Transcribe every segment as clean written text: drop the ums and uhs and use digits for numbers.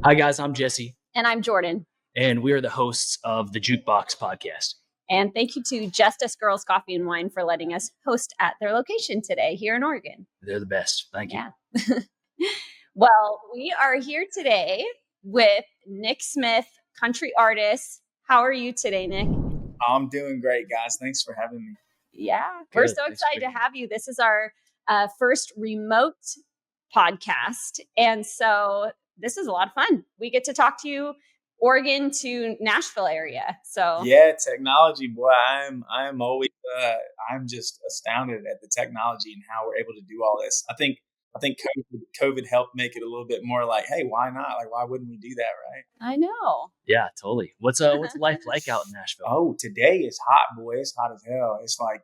Hi, guys. I'm Jesse. And I'm Jordan. And we are the hosts of the Jukebox Podcast. And thank you to Justice Girls Coffee and Wine for letting us host at their location today here in Oregon. They're the best. Thank you. Yeah. Well, we are here today with Nick Smith, country artist. How are you today, Nick? I'm doing great, guys. Thanks for having me. Yeah, Good. we're so excited to have you. This is our first remote podcast. And so this is a lot of fun. We get to talk to you, Oregon to Nashville area. So yeah, technology, boy. I'm always I'm just astounded at the technology and how we're able to do all this. I think COVID helped make it a little bit more like, hey, why not? Like, why wouldn't we do that, right? I know. Yeah, totally. What's life like out in Nashville? Oh, today is hot, boy. It's hot as hell. It's like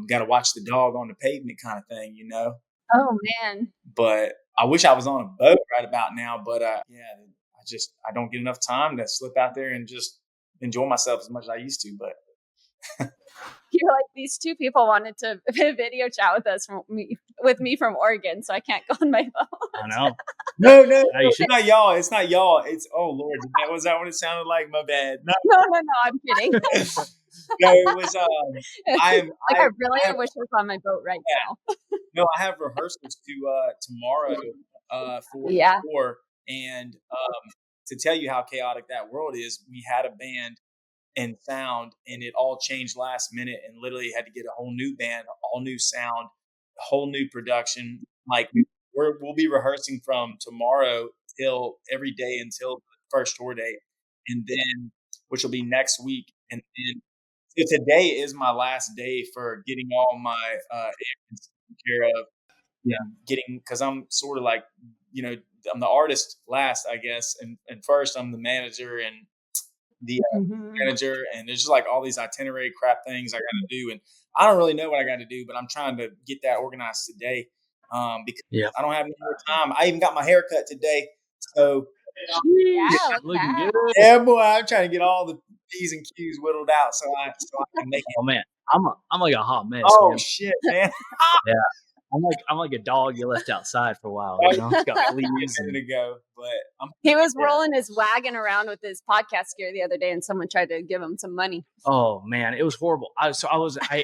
got to watch the dog on the pavement kind of thing, you know. Oh man. But I wish I was on a boat right about now. But I don't get enough time to slip out there and just enjoy myself as much as I used to. But you're like, these two people wanted to video chat with me from Oregon, so I can't go on my phone. I know. No, it's not y'all. It's not y'all. It's, oh Lord, was that what it sounded like? My bad. No, I'm kidding. No, it was. I wish I was on my boat right now. No, I have rehearsals tomorrow for tour, and to tell you how chaotic that world is, we had a band and sound, and it all changed last minute, and literally had to get a whole new band, all new sound, a whole new production. Like we'll be rehearsing from tomorrow till every day until the first tour day, and then which will be next week, and then. So today is my last day for getting all my errands taken care of. Yeah, because I'm sort of like, I'm the artist last, I guess, and first I'm the manager and the manager, and there's just like all these itinerary crap things I got to do, and I don't really know what I got to do, but I'm trying to get that organized today because I don't have any more time. I even got my hair cut today, so looking good. Yeah, boy, I'm trying to get all the P's and Q's whittled out so I can make it. Oh man, I'm like a hot mess. Oh man. Shit, man. Yeah. I'm like a dog you left outside for a while. You know, it's got fleas. To go, but he was rolling his wagon around with his podcast gear the other day, and someone tried to give him some money. Oh man, it was horrible. I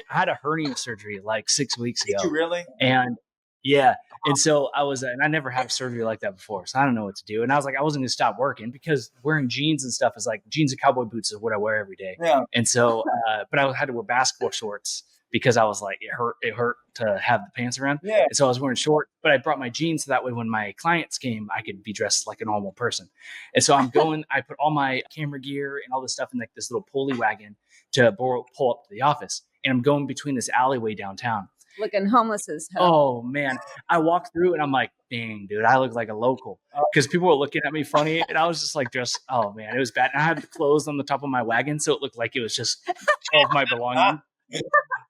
had a hernia surgery like 6 weeks ago. Did you really? And yeah, and so and I never had a surgery like that before, so I don't know what to do. And I was like, I wasn't gonna stop working because wearing jeans and stuff is like jeans and cowboy boots is what I wear every day. Yeah. And so, but I had to wear basketball shorts because I was like, it hurt to have the pants around. Yeah. And so I was wearing short, but I brought my jeans so that way when my clients came, I could be dressed like a normal person. And so I put all my camera gear and all this stuff in like this little pulley wagon to pull up to the office. And I'm going between this alleyway downtown. Looking homeless as hell. Oh man, I walked through and I'm like, dang, dude, I look like a local because people were looking at me funny, and I was just like, oh man, it was bad. And I had the clothes on the top of my wagon, so it looked like it was just all of my belongings.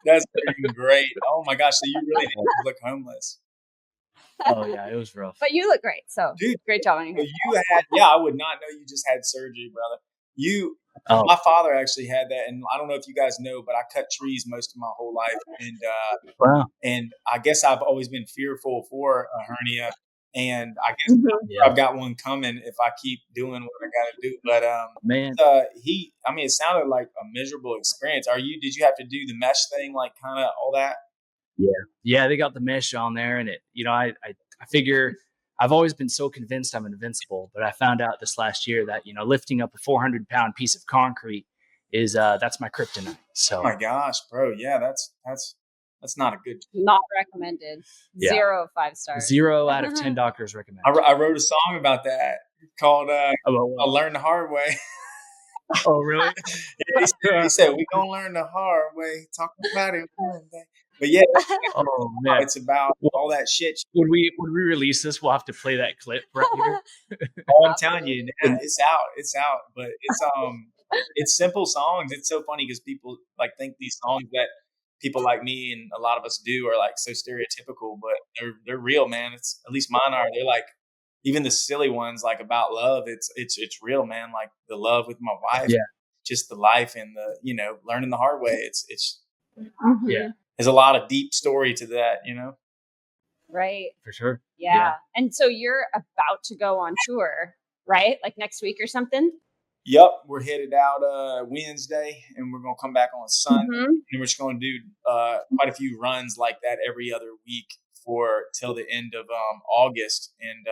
That's great. Oh my gosh, so you really did look homeless. Oh yeah, it was rough. But you look great, so dude, great job on your hair. I would not know you just had surgery, brother. My father actually had that, and I don't know if you guys know, but I cut trees most of my whole life, and wow. And I guess I've always been fearful for a hernia, and I guess I've got one coming if I keep doing what I got to do. But man, it sounded like a miserable experience. Did you have to do the mesh thing, like kind of all that? Yeah, they got the mesh on there, and I figure. I've always been so convinced I'm invincible, but I found out this last year that, lifting up a 400-pound piece of concrete is that's my kryptonite. So, oh my gosh, bro. Yeah, that's not a good. Not recommended. Yeah. 0 5 stars. 0 out of 10 doctors recommend. I wrote a song about that called "I'll Learn the Hard Way." Oh, really? He said, "We're gonna learn the hard way. Talk about it one day." But yeah, it's about all that shit. When we release this, we'll have to play that clip right here. Oh, I'm telling you, it's out. But it's simple songs. It's so funny because people like think these songs that people like me and a lot of us do are like so stereotypical, but they're real, man. It's at least mine are. They're like even the silly ones like about love. It's real, man. Like the love with my wife, just the life and the learning the hard way. It's yeah. There's a lot of deep story to that, Right. For sure. Yeah. And so you're about to go on tour right? Like next week or something. Yep, we're headed out Wednesday, and we're gonna come back on Sunday, and we're just gonna do quite a few runs like that every other week for till the end of August. And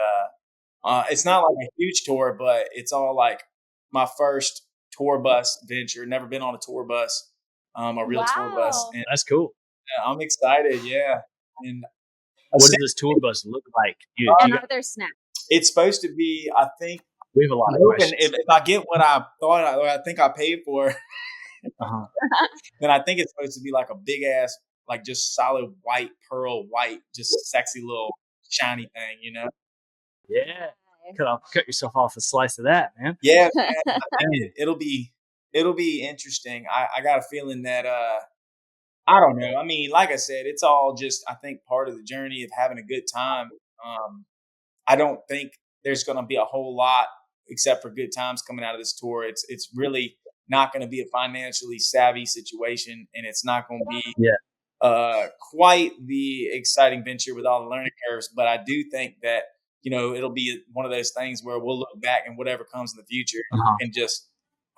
it's not like a huge tour, but it's all like my first tour bus venture. Never been on a tour bus, a real tour bus. And that's cool. I'm excited. Yeah. And what does this tour bus look like? And are there snacks? It's supposed to be, I think. We have a lot of questions. If I get what I thought, I think I paid for, then I think it's supposed to be like a big ass, like just solid white, pearl white, just sexy little shiny thing, you know? Yeah. Cut yourself off a slice of that, man. Yeah, man. It'll be interesting. I got a feeling that I don't know. I mean, like I said, it's all just, I think, part of the journey of having a good time. I don't think there's going to be a whole lot except for good times coming out of this tour. It's really not going to be a financially savvy situation, and it's not going to be quite the exciting venture with all the learning curves. But I do think that, you know, it'll be one of those things where we'll look back and whatever comes in the future and just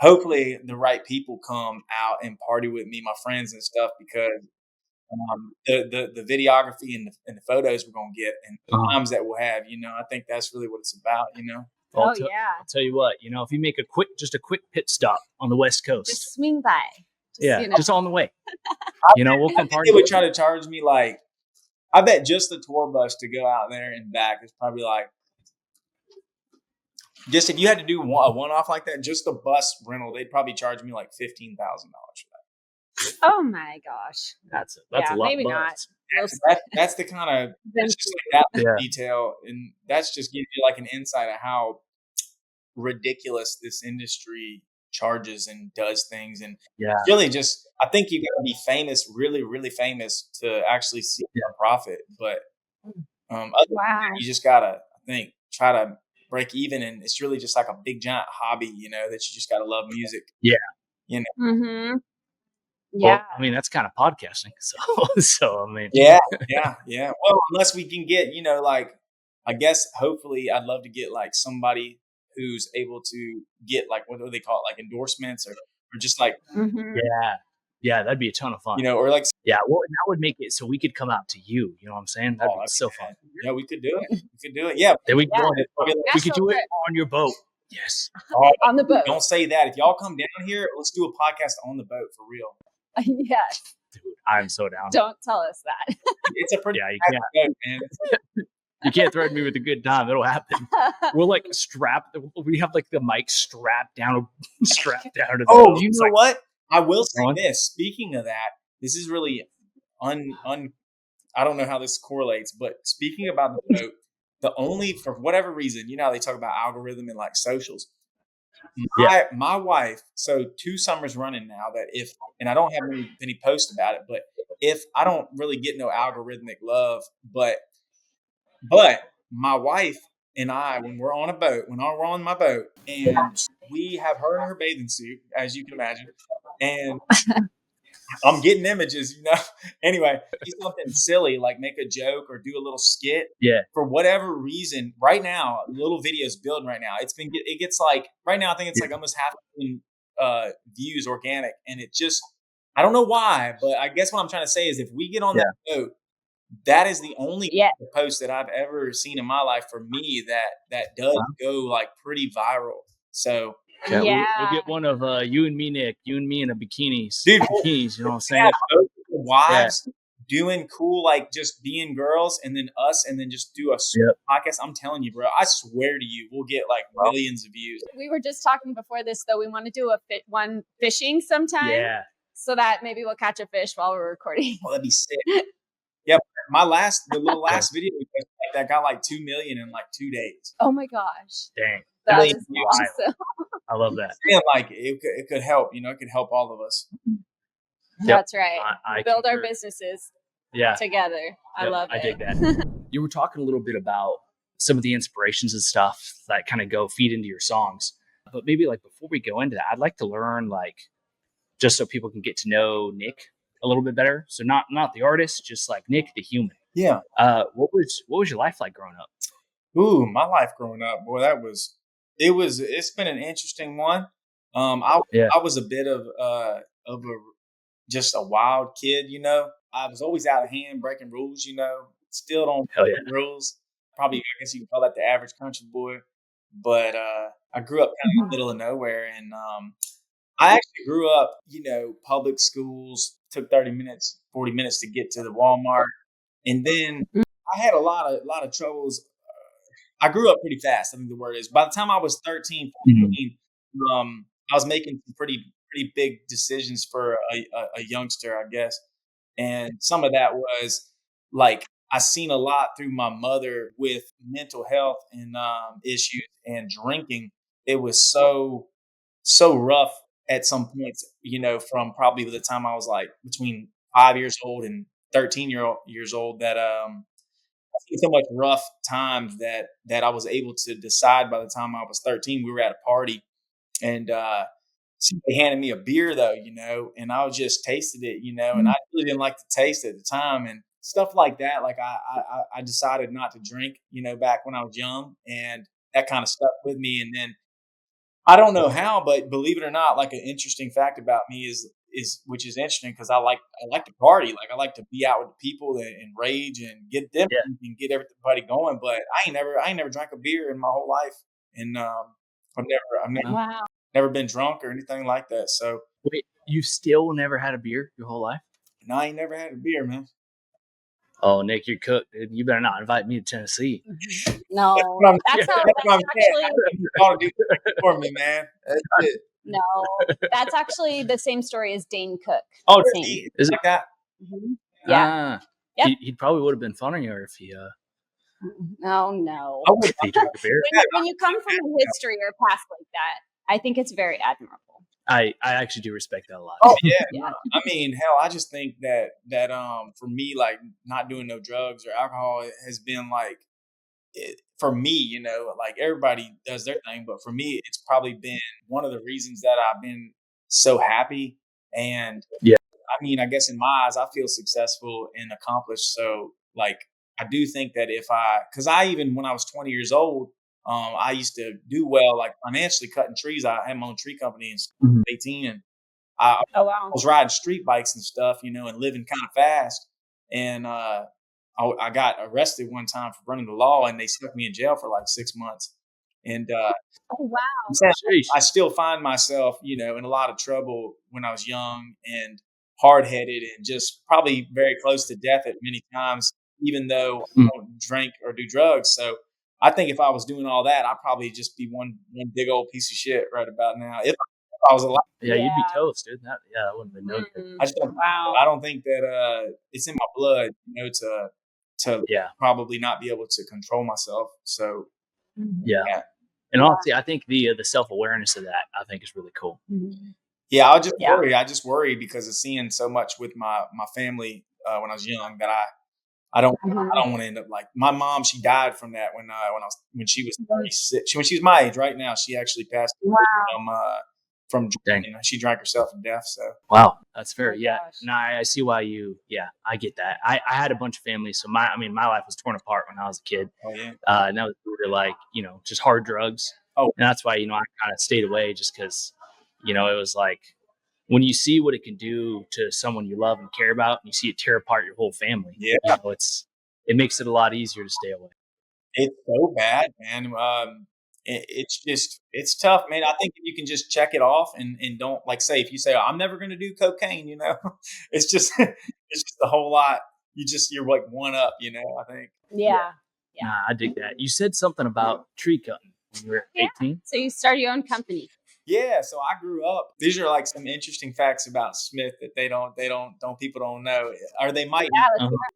hopefully the right people come out and party with me, my friends and stuff, because the videography and the photos we're going to get and the times that we'll have, you know, I think that's really what it's about, you know? I'll tell you what, you know, if you make a quick pit stop on the West Coast, just swing by. Just on the way. You know, we'll come party. They would try to charge me like, I bet just the tour bus to go out there and back is probably like, just if you had to do a one-off like that, just the bus rental, they'd probably charge me like $15,000 for that. Oh my gosh, that's a lot. Maybe not. That's the kind of just like that detail, and that's just gives you like an insight of how ridiculous this industry charges and does things. And really just, I think you got to be famous, really, really famous to actually see a profit. But you just gotta, I think, try to break even, and it's really just like a big giant hobby, you know, that you just gotta love music. Yeah, you know. Well, I mean, that's kind of podcasting. So I mean, yeah. Well, unless we can get, you know, like, I guess hopefully I'd love to get like somebody who's able to get like, what do they call it, like endorsements or just like, that'd be a ton of fun. You know, or like, well, that would make it so we could come out to you. You know what I'm saying? That'd be so fun. Yeah, we could do it. Yeah, then we could do it on your boat. Yes, on the boat. Don't say that. If y'all come down here, let's do a podcast on the boat for real. Yes. Dude, I'm so down. Don't tell us that. It's a pretty you can't. Boat, man. You can't threaten me with a good time. It'll happen. We're like we have like the mic strapped down to the boat. You know what? I will say this. Speaking of that, this is really I don't know how this correlates, but speaking about the boat, for whatever reason, you know how they talk about algorithm and like socials. My wife, so 2 summers running now that and I don't have any posts about it, but if I don't really get no algorithmic love, but my wife and I, when we're on my boat, and we have her in her bathing suit, as you can imagine, and I'm getting images, you know. Anyway, do something silly, like make a joke or do a little skit. Yeah. For whatever reason, right now, little videos building right now. It gets like right now. I think it's like almost 500,000 views organic, and it just, I don't know why, but I guess what I'm trying to say is if we get on that boat, that is the only post that I've ever seen in my life for me that does go like pretty viral. So. We'll get one of you and me, Nick. You and me in a bikinis. Dude, bikinis, you know what I'm saying? Wives doing cool, like just being girls, and then us, and then just do a podcast. I'm telling you, bro, I swear to you, we'll get like millions of views. We were just talking before this, though. We want to do one fishing sometime. Yeah. So that maybe we'll catch a fish while we're recording. Oh, that'd be sick. Yeah, the little last video that got like 2 million in like 2 days. Oh my gosh! Dang, that is awesome. I love that. Like it could help. You know, it could help all of us. That's right. I build our businesses. Together. I love it. I dig that. You were talking a little bit about some of the inspirations and stuff that kind of feed into your songs, but maybe like before we go into that, I'd like to learn like just so people can get to know Nick a little bit better. So not the artist, just like Nick, the human. Yeah. What was your life like growing up? Ooh, my life growing up, boy, that was It's been an interesting one. I was a bit of just a wild kid, I was always out of hand breaking rules, still don't break rules. Probably, I guess you can call that the average country boy. But I grew up kind of in the middle of nowhere, and I actually grew up, public schools, took 30 minutes, 40 minutes to get to the Walmart. And then I had a lot of troubles. I grew up pretty fast, I think the word is. By the time I was 13, 14, I was making some pretty big decisions for a youngster, I guess. And some of that was like I seen a lot through my mother with mental health and issues and drinking. It was so rough at some points, from probably the time I was like between 5 years old and 13 years old that I've seen so much rough times that I was able to decide by the time I was 13. We were at a party and somebody handed me a beer though, and I just tasted it, and I really didn't like the taste at the time and stuff like that. Like I decided not to drink, back when I was young, and that kind of stuck with me. And then I don't know how, but believe it or not, like an interesting fact about me is which is interesting because I like to party. Like I like to be out with the people and rage and get them and get everybody going. But I ain't never drank a beer in my whole life, and Wow. never been drunk or anything like that. So wait, you still never had a beer your whole life? no, I ain't never had a beer, man. Oh, Nick, you're cooked. You better not invite me to Tennessee. No, that's actually for me, man. That's it. No, that's actually the same story as Dane Cook. Oh, is it like that? Mm-hmm. Yeah. Yep. He probably would have been funnier if he. No. If he drank a beer. When you come from a history or past like that, I think it's very admirable. I actually do respect that a lot. Oh yeah. I mean, hell, I just think that for me, like not doing no drugs or alcohol has been like for me, like everybody does their thing, but for me, it's probably been one of the reasons that I've been so happy. And I mean, I guess in my eyes, I feel successful and accomplished. So like, I do think that because I even when I was 20 years old, I used to do well, like financially cutting trees. I had my own tree company in 18, and I was riding street bikes and stuff, and living kind of fast. And I got arrested one time for running the law, and they stuck me in jail for like 6 months. And I still find myself, in a lot of trouble when I was young and hard headed, and just probably very close to death at many times, even though I don't drink or do drugs. So I think if I was doing all that, I'd probably just be one big old piece of shit right about now. If I was alive. Yeah, you'd be toast, dude. That wouldn't have been no good. I don't think that it's in my blood, to probably not be able to control myself. So yeah. And honestly, I think the self-awareness of that, I think is really cool. Yeah, I just worry because of seeing so much with my family when I was young that I don't want to end up like my mom. She died from that when she was 36. When she was my age right now, she actually passed from drinking. She drank herself to death. So wow, that's fair. Yeah, no, I see why you. Yeah, I get that. I had a bunch of family, so my life was torn apart when I was a kid. Oh yeah, and that was like just hard drugs. Oh, and that's why I kind of stayed away just because it was like when you see what it can do to someone you love and care about, and you see it tear apart your whole family. Yeah, it makes it a lot easier to stay away. It's so bad, man. It's tough, man. I think if you can just check it off and don't like say if you say I'm never going to do cocaine, it's just a whole lot. You're like one up, I think. Yeah. Nah, I dig that. You said something about tree cutting when you were 18. So you started your own company. Yeah, so I grew up. These are like some interesting facts about Smith that people don't know, or they might.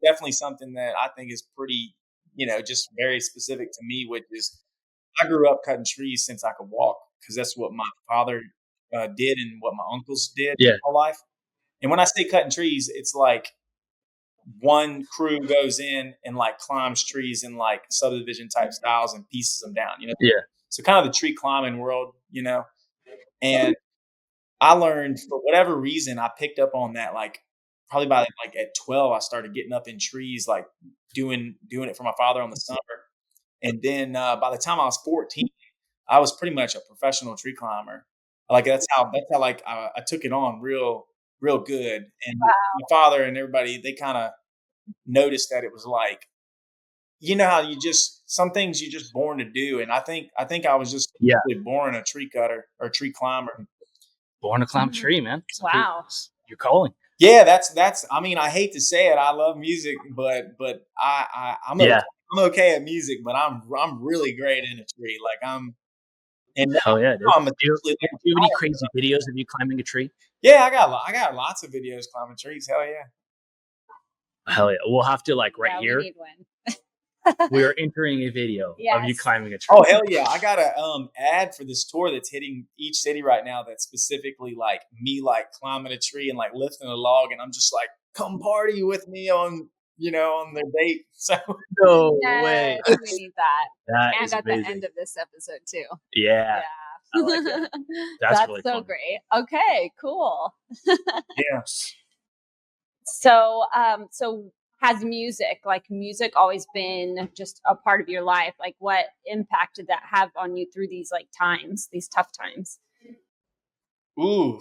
Definitely something that I think is pretty, just very specific to me, which is I grew up cutting trees since I could walk because that's what my father did and what my uncles did my whole life. And when I say cutting trees, it's like one crew goes in and like climbs trees in like subdivision type styles and pieces them down. Yeah. So kind of the tree climbing world, And I learned for whatever reason, I picked up on that. Like probably by like at 12, I started getting up in trees, like doing it for my father on the summer. And then by the time I was 14, I was pretty much a professional tree climber. Like that's how like I took it on real good. And my father and everybody, they kind of noticed that it was like, how you just, some things you're just born to do. And I think I was just really born a tree cutter or tree climber. Born to climb a tree, man. Wow. You're calling. Yeah, that's. I mean, I hate to say it. I love music, but I'm okay at music, but I'm really great in a tree. Like I'm. And hell yeah, dude. I'm do you have any crazy videos of you climbing a tree? Yeah, I got lots of videos climbing trees. Hell yeah. Hell yeah. We'll have to right here. We need one. We are entering a video of you climbing a tree. Oh hell yeah! I got a ad for this tour that's hitting each city right now. That's specifically like me, like climbing a tree and like lifting a log, and I'm just like, come party with me on on their date. So no way, we need that. And at the end of this episode too. Yeah. I like that. That's really so fun. Great. Okay, cool. Yes. So has music always been just a part of your life? Like what impact did that have on you through these times, these tough times? Ooh,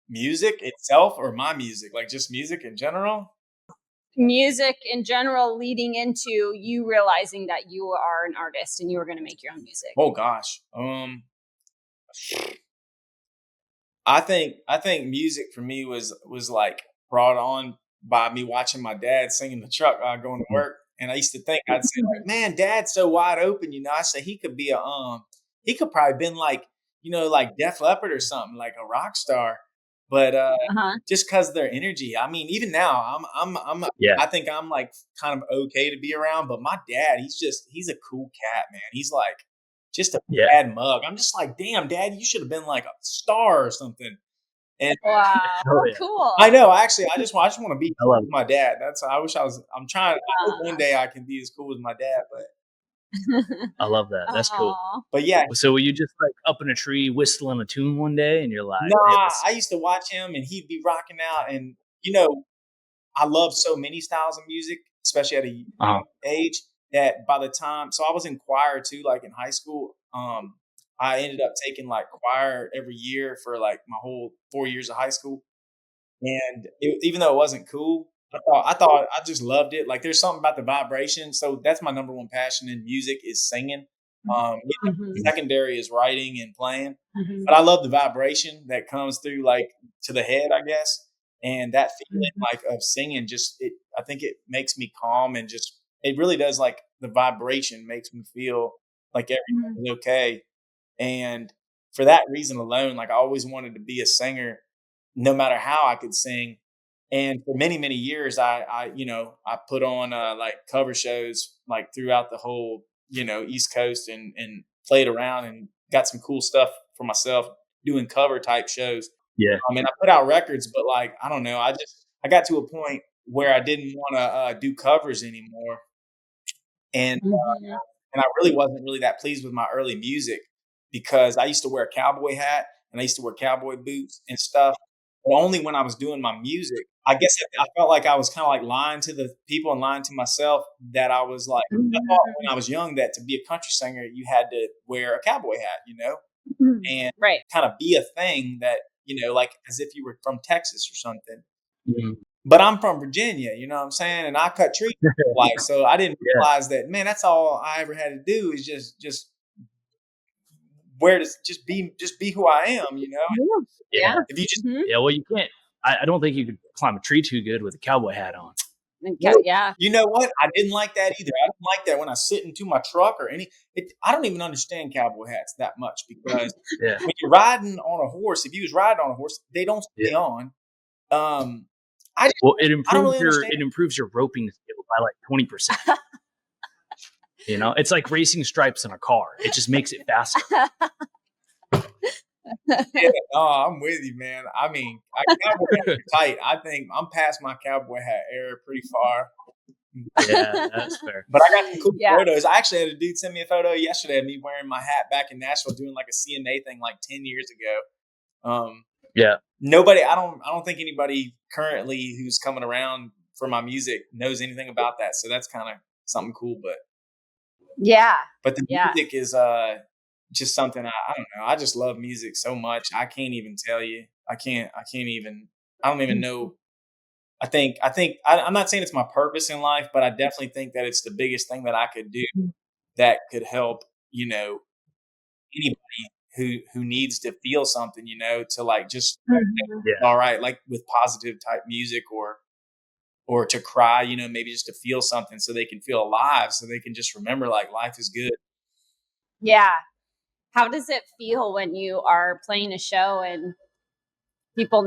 music itself or my music? Like just music in general? Music in general, leading into you realizing that you are an artist and you were going to make your own music. Oh gosh. I think music for me was like brought on by me watching my dad sing in the truck while going to work. And I used to think, I'd say like, man, Dad's so wide open, I say he could be he could probably been like, like Def Leppard or something, like a rock star. But just because of their energy, I mean, even now, I think I'm like kind of okay to be around. But my dad, he's a cool cat, man. He's like just a bad mug. I'm just like, damn, Dad, you should have been like a star or something. And wow, cool. I know. I just want to be cool with my dad. I wish I was. I'm trying. I hope one day I can be as cool as my dad. But I love that. That's cool. But yeah. So were you just like up in a tree whistling a tune one day, and you're like, nah, I used to watch him, and he'd be rocking out, and I love so many styles of music, especially at a young age. That by the time, so I was in choir too, like in high school. I ended up taking like choir every year for like my whole 4 years of high school. And even though it wasn't cool, I thought I just loved it. Like there's something about the vibration. So that's my number one passion in music is singing. Secondary is writing and playing. But I love the vibration that comes through like to the head, I guess. And that feeling like of singing I think it makes me calm and just, it really does, like the vibration makes me feel like everything's okay. And for that reason alone, like I always wanted to be a singer, no matter how I could sing. And for many, many years, I put on like cover shows like throughout the whole, East Coast and played around and got some cool stuff for myself doing cover type shows. Yeah. I mean, I put out records, but like, I don't know. I got to a point where I didn't want to do covers anymore. And I really wasn't really that pleased with my early music because I used to wear a cowboy hat and I used to wear cowboy boots and stuff. But only when I was doing my music, I guess I felt like I was kind of like lying to the people and lying to myself that I was like, I thought when I was young that to be a country singer, you had to wear a cowboy hat, and kind of be a thing that, like as if you were from Texas or something. But I'm from Virginia, you know what I'm saying? And I cut trees like, so I didn't realize that, man, that's all I ever had to do is just be who I am, Yeah. If you just well, you can't. I don't think you could climb a tree too good with a cowboy hat on. Yeah. You know what? I didn't like that either. I don't like that when I sit into my truck or I don't even understand cowboy hats that much because when you're riding on a horse, if you was riding on a horse, they don't stay on. It improves your roping skill by like 20%. It's like racing stripes in a car. It just makes it faster. I'm with you, man. I mean, cowboy hats are tight. I think I'm past my cowboy hat era pretty far. Yeah, that's fair. But I got some cool photos. I actually had a dude send me a photo yesterday of me wearing my hat back in Nashville doing like a CNA thing like 10 years ago. Nobody, I don't think anybody currently who's coming around for my music knows anything about that. So that's kind of something cool, but the music is just something I don't know. I just love music so much. I can't even tell you. I don't even know. I'm not saying it's my purpose in life, but I definitely think that it's the biggest thing that I could do that could help, anybody who needs to feel something, to like just all right, like with positive type music or to cry, maybe just to feel something so they can feel alive, so they can just remember like life is good. Yeah. How does it feel when you are playing a show and people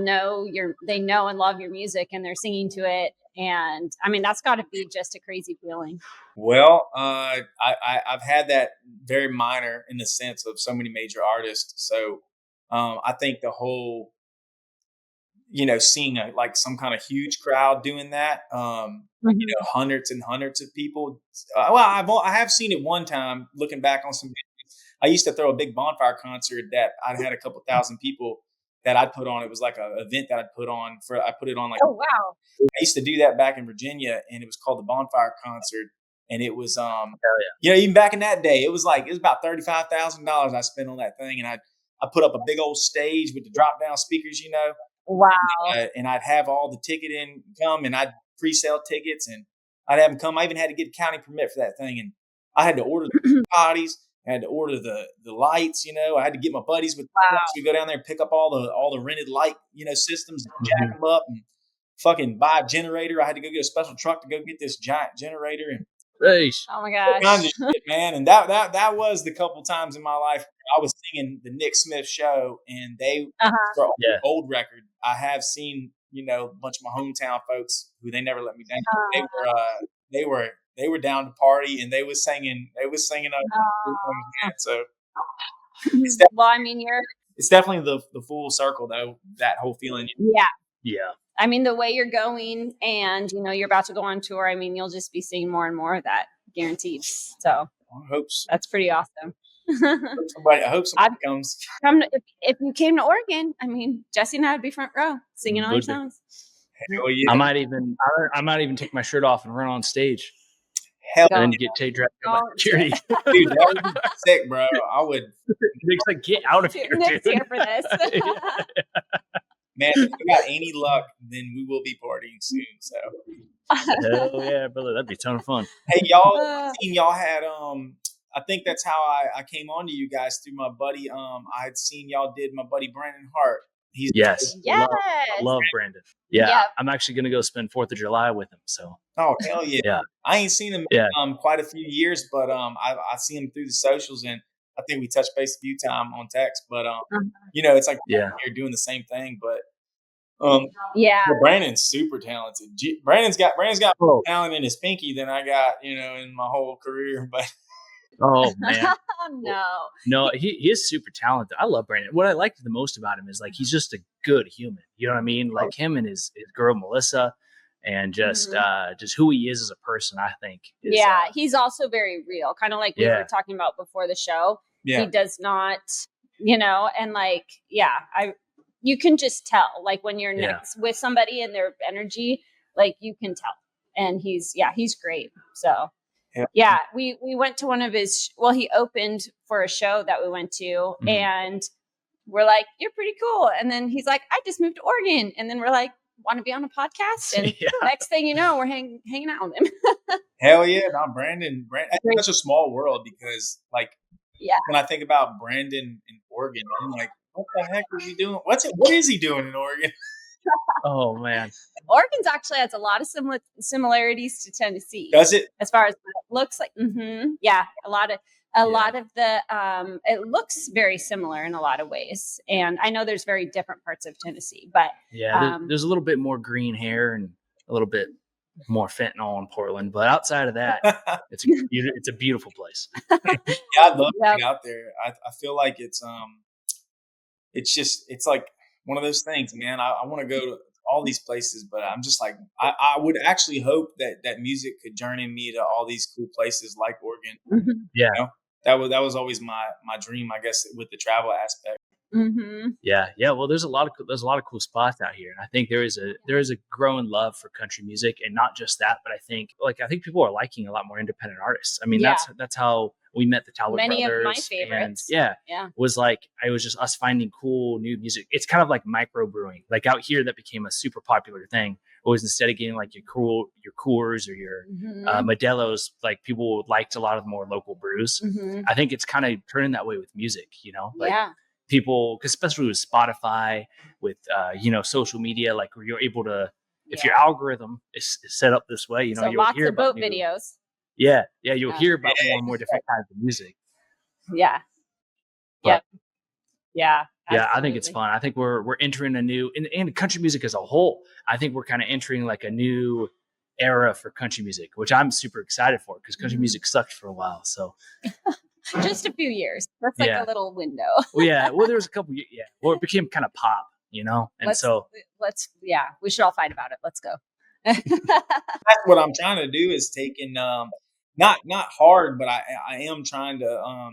they know and love your music and they're singing to it? And I mean, that's got to be just a crazy feeling. Well, I've had that very minor in the sense of so many major artists. So I think the whole, seeing like some kind of huge crowd doing that, hundreds and hundreds of people. I have seen it one time. Looking back on some videos, I used to throw a big bonfire concert that I'd had a couple thousand people that I'd put on. It was like an event that I'd put on I put it on like. Oh wow! I used to do that back in Virginia, and it was called the Bonfire Concert. And it was, even back in that day, it was about $35,000 I spent on that thing, and I put up a big old stage with the drop down speakers, Wow. And I'd have all the ticketing come, and I'd pre-sale tickets, and I'd have them come. I even had to get a county permit for that thing, and I had to order the potties, I had to order the lights, I had to get my buddies with we go down there and pick up all the rented light, systems, and jack them up, and fucking buy a generator. I had to go get a special truck to go get this giant generator, and oh my gosh, kinds of shit, man. And that was the couple times in my life I was singing the Nick Smith show, and they were old record. I have seen, a bunch of my hometown folks who they never let me down. They were down to party, and they was singing. So well, I mean, it's definitely the full circle though. That whole feeling. Yeah. I mean, the way you're going, and you're about to go on tour. I mean, you'll just be seeing more and more of that, guaranteed. So I hope so. That's pretty awesome. I hope somebody comes. If you came to Oregon, I mean, Jesse and I would be front row singing all your songs. Hell yeah. I might even take my shirt off and run on stage. Hell and then get Tay dragged by security. Dude, that would be sick, bro. I would. Nick's like, get out of here, Nick's here for this. Man, if we got any luck, then we will be partying soon. So. Hell yeah, brother. That'd be a ton of fun. Hey, y'all had I think that's how I came on to you guys through my buddy. I had seen y'all did my buddy Brandon Hart. Yes. I love Brandon. Yeah. Yep. I'm actually gonna go spend 4th of July with him. So. Oh hell yeah. Yeah. I ain't seen him quite a few years, but I see him through the socials, and I think we touched base a few times on text. But it's like you're doing the same thing, but Brandon's super talented. Brandon's got more talent in his pinky than I got, in my whole career. But oh man, no, he is super talented. I love Brandon. What I liked the most about him is like he's just a good human. You know what I mean? Like him and his girl Melissa, and just who he is as a person. I think. He's also very real. Kind of like we were talking about before the show. Yeah. He does not, and like you can just tell, like when you're next with somebody and their energy, like you can tell. And he's great. So we went to one of his, he opened for a show that we went to, and we're like, you're pretty cool. And then he's like, I just moved to Oregon. And then we're like, want to be on a podcast? And next thing you know, we're hanging out with him. Hell yeah. No, Brandon, it's such a small world because like, when I think about Brandon in Oregon, I'm like, what the heck is he doing? What is he doing in Oregon? Oh man, Oregon's actually has a lot of similarities to Tennessee. Does it? As far as what it looks like, yeah, a lot of the it looks very similar in a lot of ways. And I know there's very different parts of Tennessee, but there's a little bit more green hair and a little bit more fentanyl in Portland, but outside of that, it's a beautiful place. I'd love to get out there. I feel like it's like one of those things, man. I want to go to all these places, but I'm just like, I would actually hope that music could journey me to all these cool places like Oregon. Yeah. That was always my dream, I guess, with the travel aspect. Yeah. Well, there's a lot of cool spots out here, and I think there is a growing love for country music, and not just that, but I think people are liking a lot more independent artists. I mean, that's how we met the Talbot Many brothers. Of my favorites. And was like it was just us finding cool new music. It's kind of like microbrewing. Like out here, that became a super popular thing. It was, instead of getting like your Coors or your Modelo's, like people liked a lot of the more local brews. I think it's kind of turning that way with music. Like people, cause especially with Spotify, with social media, like where you're able to, if your algorithm is set up this way, so you'll lots hear of boat videos. You'll hear about more and more different kinds of music. I think it's fun. I think we're entering a new, and country music as a whole, I think we're kind of entering like a new era for country music, which I'm super excited for, because country music sucked for a while. So just a few years. That's like a little window. Well, there was a couple. Well, it became kind of pop, and let's we should all fight about it. Let's go. That's what I'm trying to do, is taking not hard, but I am trying to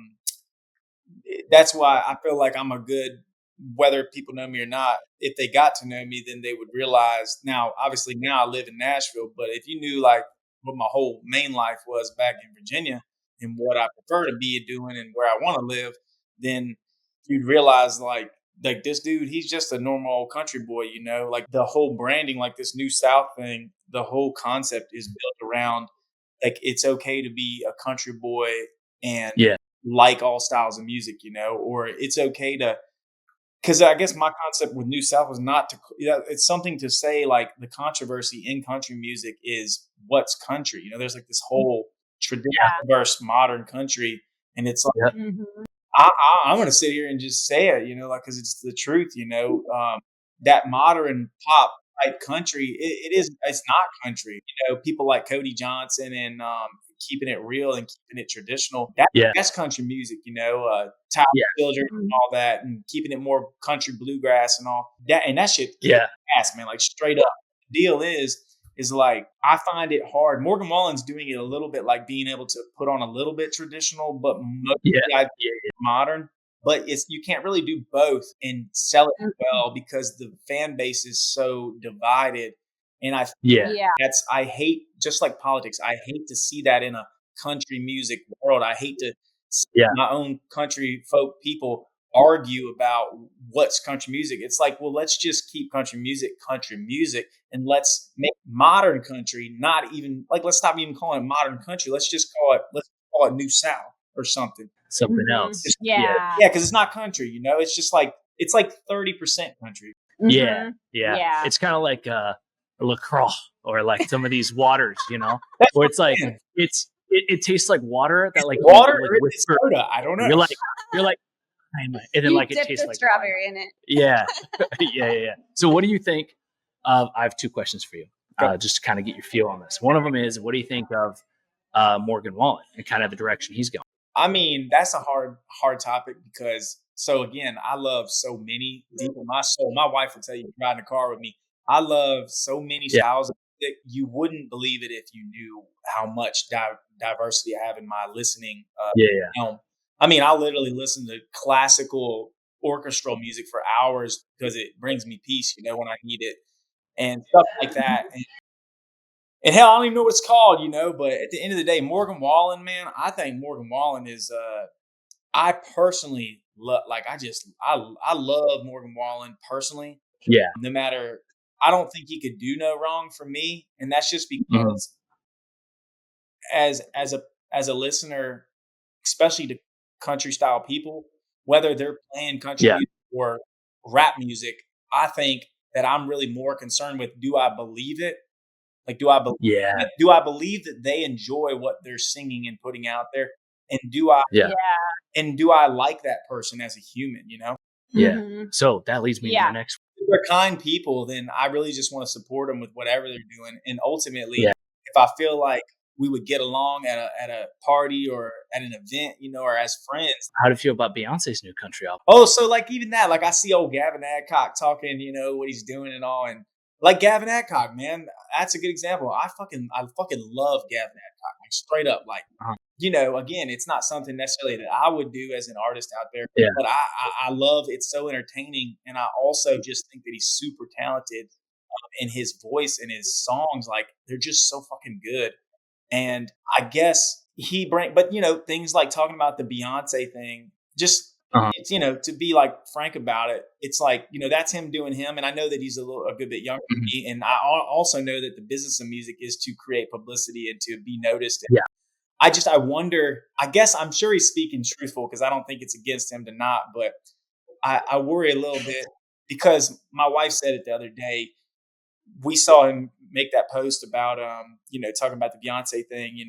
that's why I feel like I'm a good, whether people know me or not, if they got to know me, then they would realize. Now, obviously now I live in Nashville, but if you knew like what my whole main life was back in Virginia and what I prefer to be doing and where I want to live, then you'd realize like this dude, he's just a normal old country boy, like the whole branding, like this New South thing, the whole concept is built around like it's okay to be a country boy and like all styles of music, or it's okay to, because I guess my concept with New South was not to, it's something to say like the controversy in country music is what's country. There's like this whole traditional versus modern country, and it's like I'm going to sit here and just say it, like because it's the truth. That modern pop type country, it's not country. People like Cody Johnson and keeping it real and keeping it traditional. That's country music, Tyler Children and all that, and keeping it more country bluegrass and all that. And that shit, ass, man, like straight up. The deal is like I find it hard. Morgan Wallen's doing it a little bit, like being able to put on a little bit traditional, but mostly modern. But you can't really do both and sell it well because the fan base is so divided. And I hate, just like politics, I hate to see that in a country music world. I hate to see my own country folk people argue about what's country music. It's like, well, let's just keep country music, and let's make modern country not even like, let's stop even calling it modern country. Let's call it New South or something else. Because it's not country, it's just like, it's like 30% country. It's kind of like LaCroix or like some of these waters, where it's like it tastes like water that like water or it's soda. I don't know. You're like, and then like it tastes like strawberry in it. Yeah. So what do you think of? I have two questions for you, just to kind of get your feel on this. One of them is, what do you think of Morgan Wallen and kind of the direction he's going? I mean, that's a hard topic because, so again, I love so many deep in my soul. My wife will tell you, ride in the car with me, I love so many styles of music. You wouldn't believe it if you knew how much diversity I have in my listening. I mean, I literally listen to classical orchestral music for hours because it brings me peace, when I need it, and stuff like that. And hell, I don't even know what it's called, but at the end of the day, Morgan Wallen, man, I think Morgan Wallen is, I personally love, like, I love Morgan Wallen personally. Yeah. No matter, I don't think he could do no wrong for me. And that's just because as a listener, especially to country style people, whether they're playing country music or rap music, I think that I'm really more concerned with, do I believe it? Like, do I believe that they enjoy what they're singing and putting out there? And do I like that person as a human, So that leads me to the next one. If they're kind people, then I really just want to support them with whatever they're doing. And ultimately, if I feel like we would get along at a party or at an event, or as friends. How do you feel about Beyonce's new country album? Oh, so like even that, like I see old Gavin Adcock talking, what he's doing and all. And Like Gavin Adcock, man. That's a good example. I fucking love Gavin Adcock. Like straight up, like, again, it's not something necessarily that I would do as an artist out there. Yeah. But I love it's so entertaining. And I also just think that he's super talented in his voice and his songs. Like they're just so fucking good. And I guess but things like talking about the Beyonce thing, just it's, to be like frank about it, it's like, that's him doing him. And I know that he's a good bit younger than me. And I also know that the business of music is to create publicity and to be noticed. And I wonder, I guess I'm sure he's speaking truthful because I don't think it's against him to not, but I worry a little bit because my wife said it the other day. We saw him make that post about, talking about the Beyonce thing,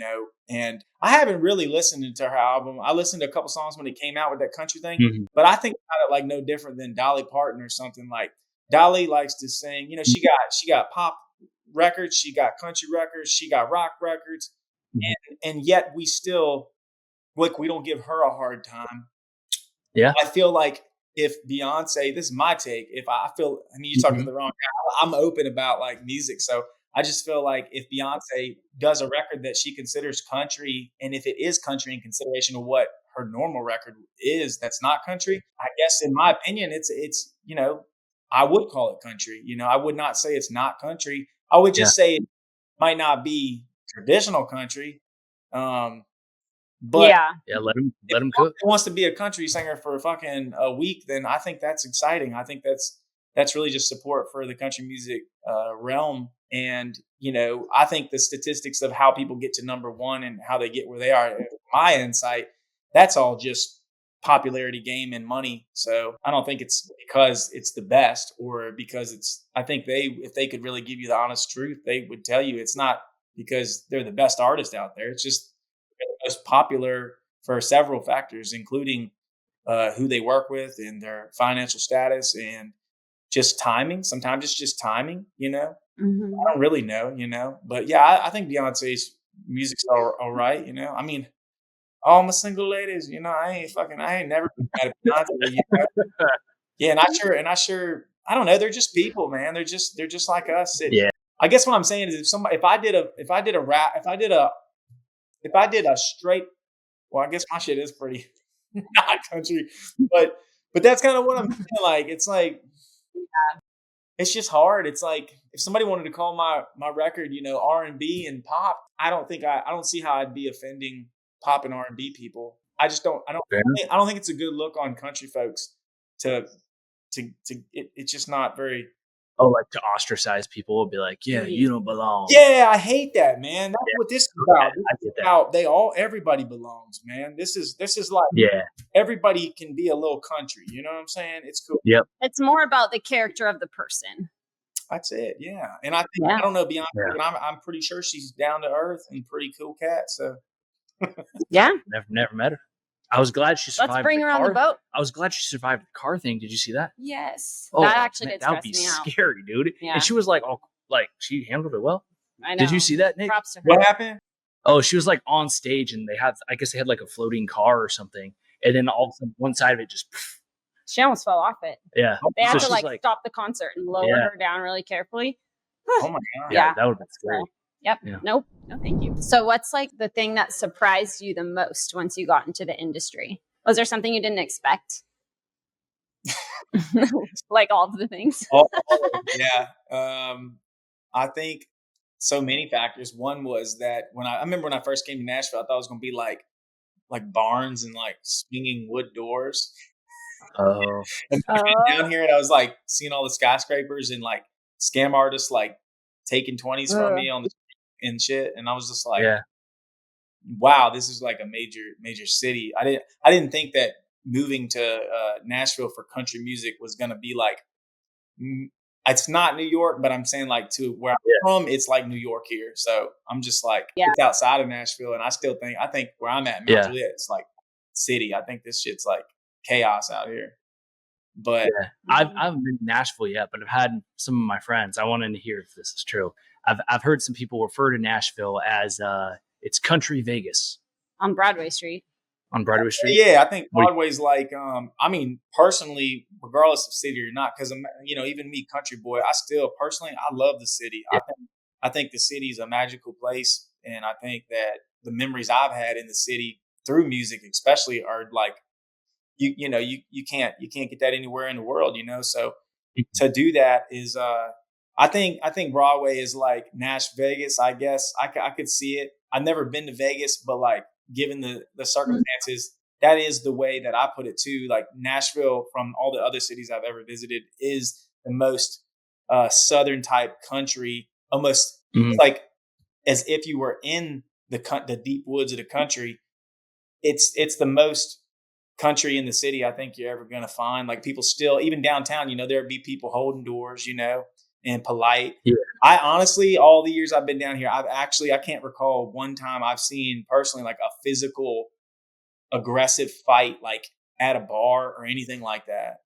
and I haven't really listened to her album. I listened to a couple songs when it came out with that country thing, but I think about it like no different than Dolly Parton or something. Like Dolly likes to sing, she got pop records, she got country records, she got rock records, and yet we still, we don't give her a hard time. Yeah. I feel like if Beyonce, this is my take, you're talking to the wrong guy. I'm open about like music. So I just feel like if Beyonce does a record that she considers country, and if it is country in consideration of what her normal record is, that's not country, I guess in my opinion, it's I would call it country. I would not say it's not country. I would just say it might not be traditional country. But let him cook. If he wants to be a country singer for fucking a week, then I think that's exciting. I think that's really just support for the country music realm. And I think the statistics of how people get to number one and how they get where they are, my insight, that's all just popularity game and money. So I don't think it's because it's the best or because I think if they could really give you the honest truth, they would tell you it's not because they're the best artist out there. It's just the most popular for several factors, including who they work with and their financial status and just timing. Sometimes it's just timing, I don't really know, but yeah, I think Beyonce's music's all right. I mean, all my single ladies, I ain't never been mad at Beyonce. Yeah, and I sure, I don't know. They're just people, man. They're just like us. I guess what I'm saying is if I did a straight, well, I guess my shit is pretty not country, but that's kind of what I'm saying. Like, it's like, it's just hard. It's like if somebody wanted to call my record, R&B and pop, I don't see how I'd be offending pop and R&B people. I don't think it's a good look on country folks it's just not very. Oh, like to ostracize people will be like, yeah, you don't belong. Yeah, I hate that, man. That's what this is about. This is about everybody belongs, man. This is like, everybody can be a little country. You know what I'm saying? It's cool. Yep. It's more about the character of the person. That's it. Yeah. And I think, I don't know Beyonce, but I'm pretty sure she's down to earth and pretty cool cat. So yeah. Never met her. I was glad she survived. Let's bring her on the boat. I was glad she survived the car thing. Did you see that? Yes. Oh, that actually did that would stress be me out. Scary, dude. Yeah. And she was like, she handled it well. I know. Did you see that, Nick? Props to her. What happened? Oh, she was like on stage and I guess they had like a floating car or something. And then all of a sudden one side of it just. She almost fell off it. Yeah. They had to stop the concert and lower her down really carefully. Oh my God. Yeah, that would have been scary. Yep. Yeah. Nope. No, thank you. So what's like the thing that surprised you the most once you got into the industry? Was there something you didn't expect? Like all of the things. Yeah. I think so many factors. One was that I remember when I first came to Nashville, I thought it was going to be like barns and like swinging wood doors. Oh. And down here, and I was like seeing all the skyscrapers and like scam artists like taking 20s from me on the street and shit, and I was just like, wow, this is like a major city. I didn't think that moving to Nashville for country music was going to be like, it's not New York, but I'm saying like to where I'm from, it's like New York here. So I'm just like, it's outside of Nashville. And I think where I'm at, Mount Juliet, it's like city. I think this shit's like chaos out here. But I haven't been to Nashville yet, but I've had some of my friends. I wanted to hear if this is true. I've heard some people refer to Nashville as it's country Vegas on Broadway Street. on Broadway Street? Yeah, I think Broadway's like, I mean, personally, regardless of city or not, because even me, country boy, I still personally, I love the city. Yeah. I think the city is a magical place, and I think that the memories I've had in the city through music, especially, are like you can't get that anywhere in the world, So to do that is, I think Broadway is like Nash Vegas. I guess I could see it. I've never been to Vegas, but like given the circumstances, that is the way that I put it too. Like Nashville, from all the other cities I've ever visited, is the most southern type country. Almost like as if you were in the deep woods of the country. It's the most country in the city I think you're ever going to find. Like people still, even downtown, there'd be people holding doors, and polite. Yeah. I honestly, all the years I've been down here, I can't recall one time I've seen personally like a physical aggressive fight, like at a bar or anything like that.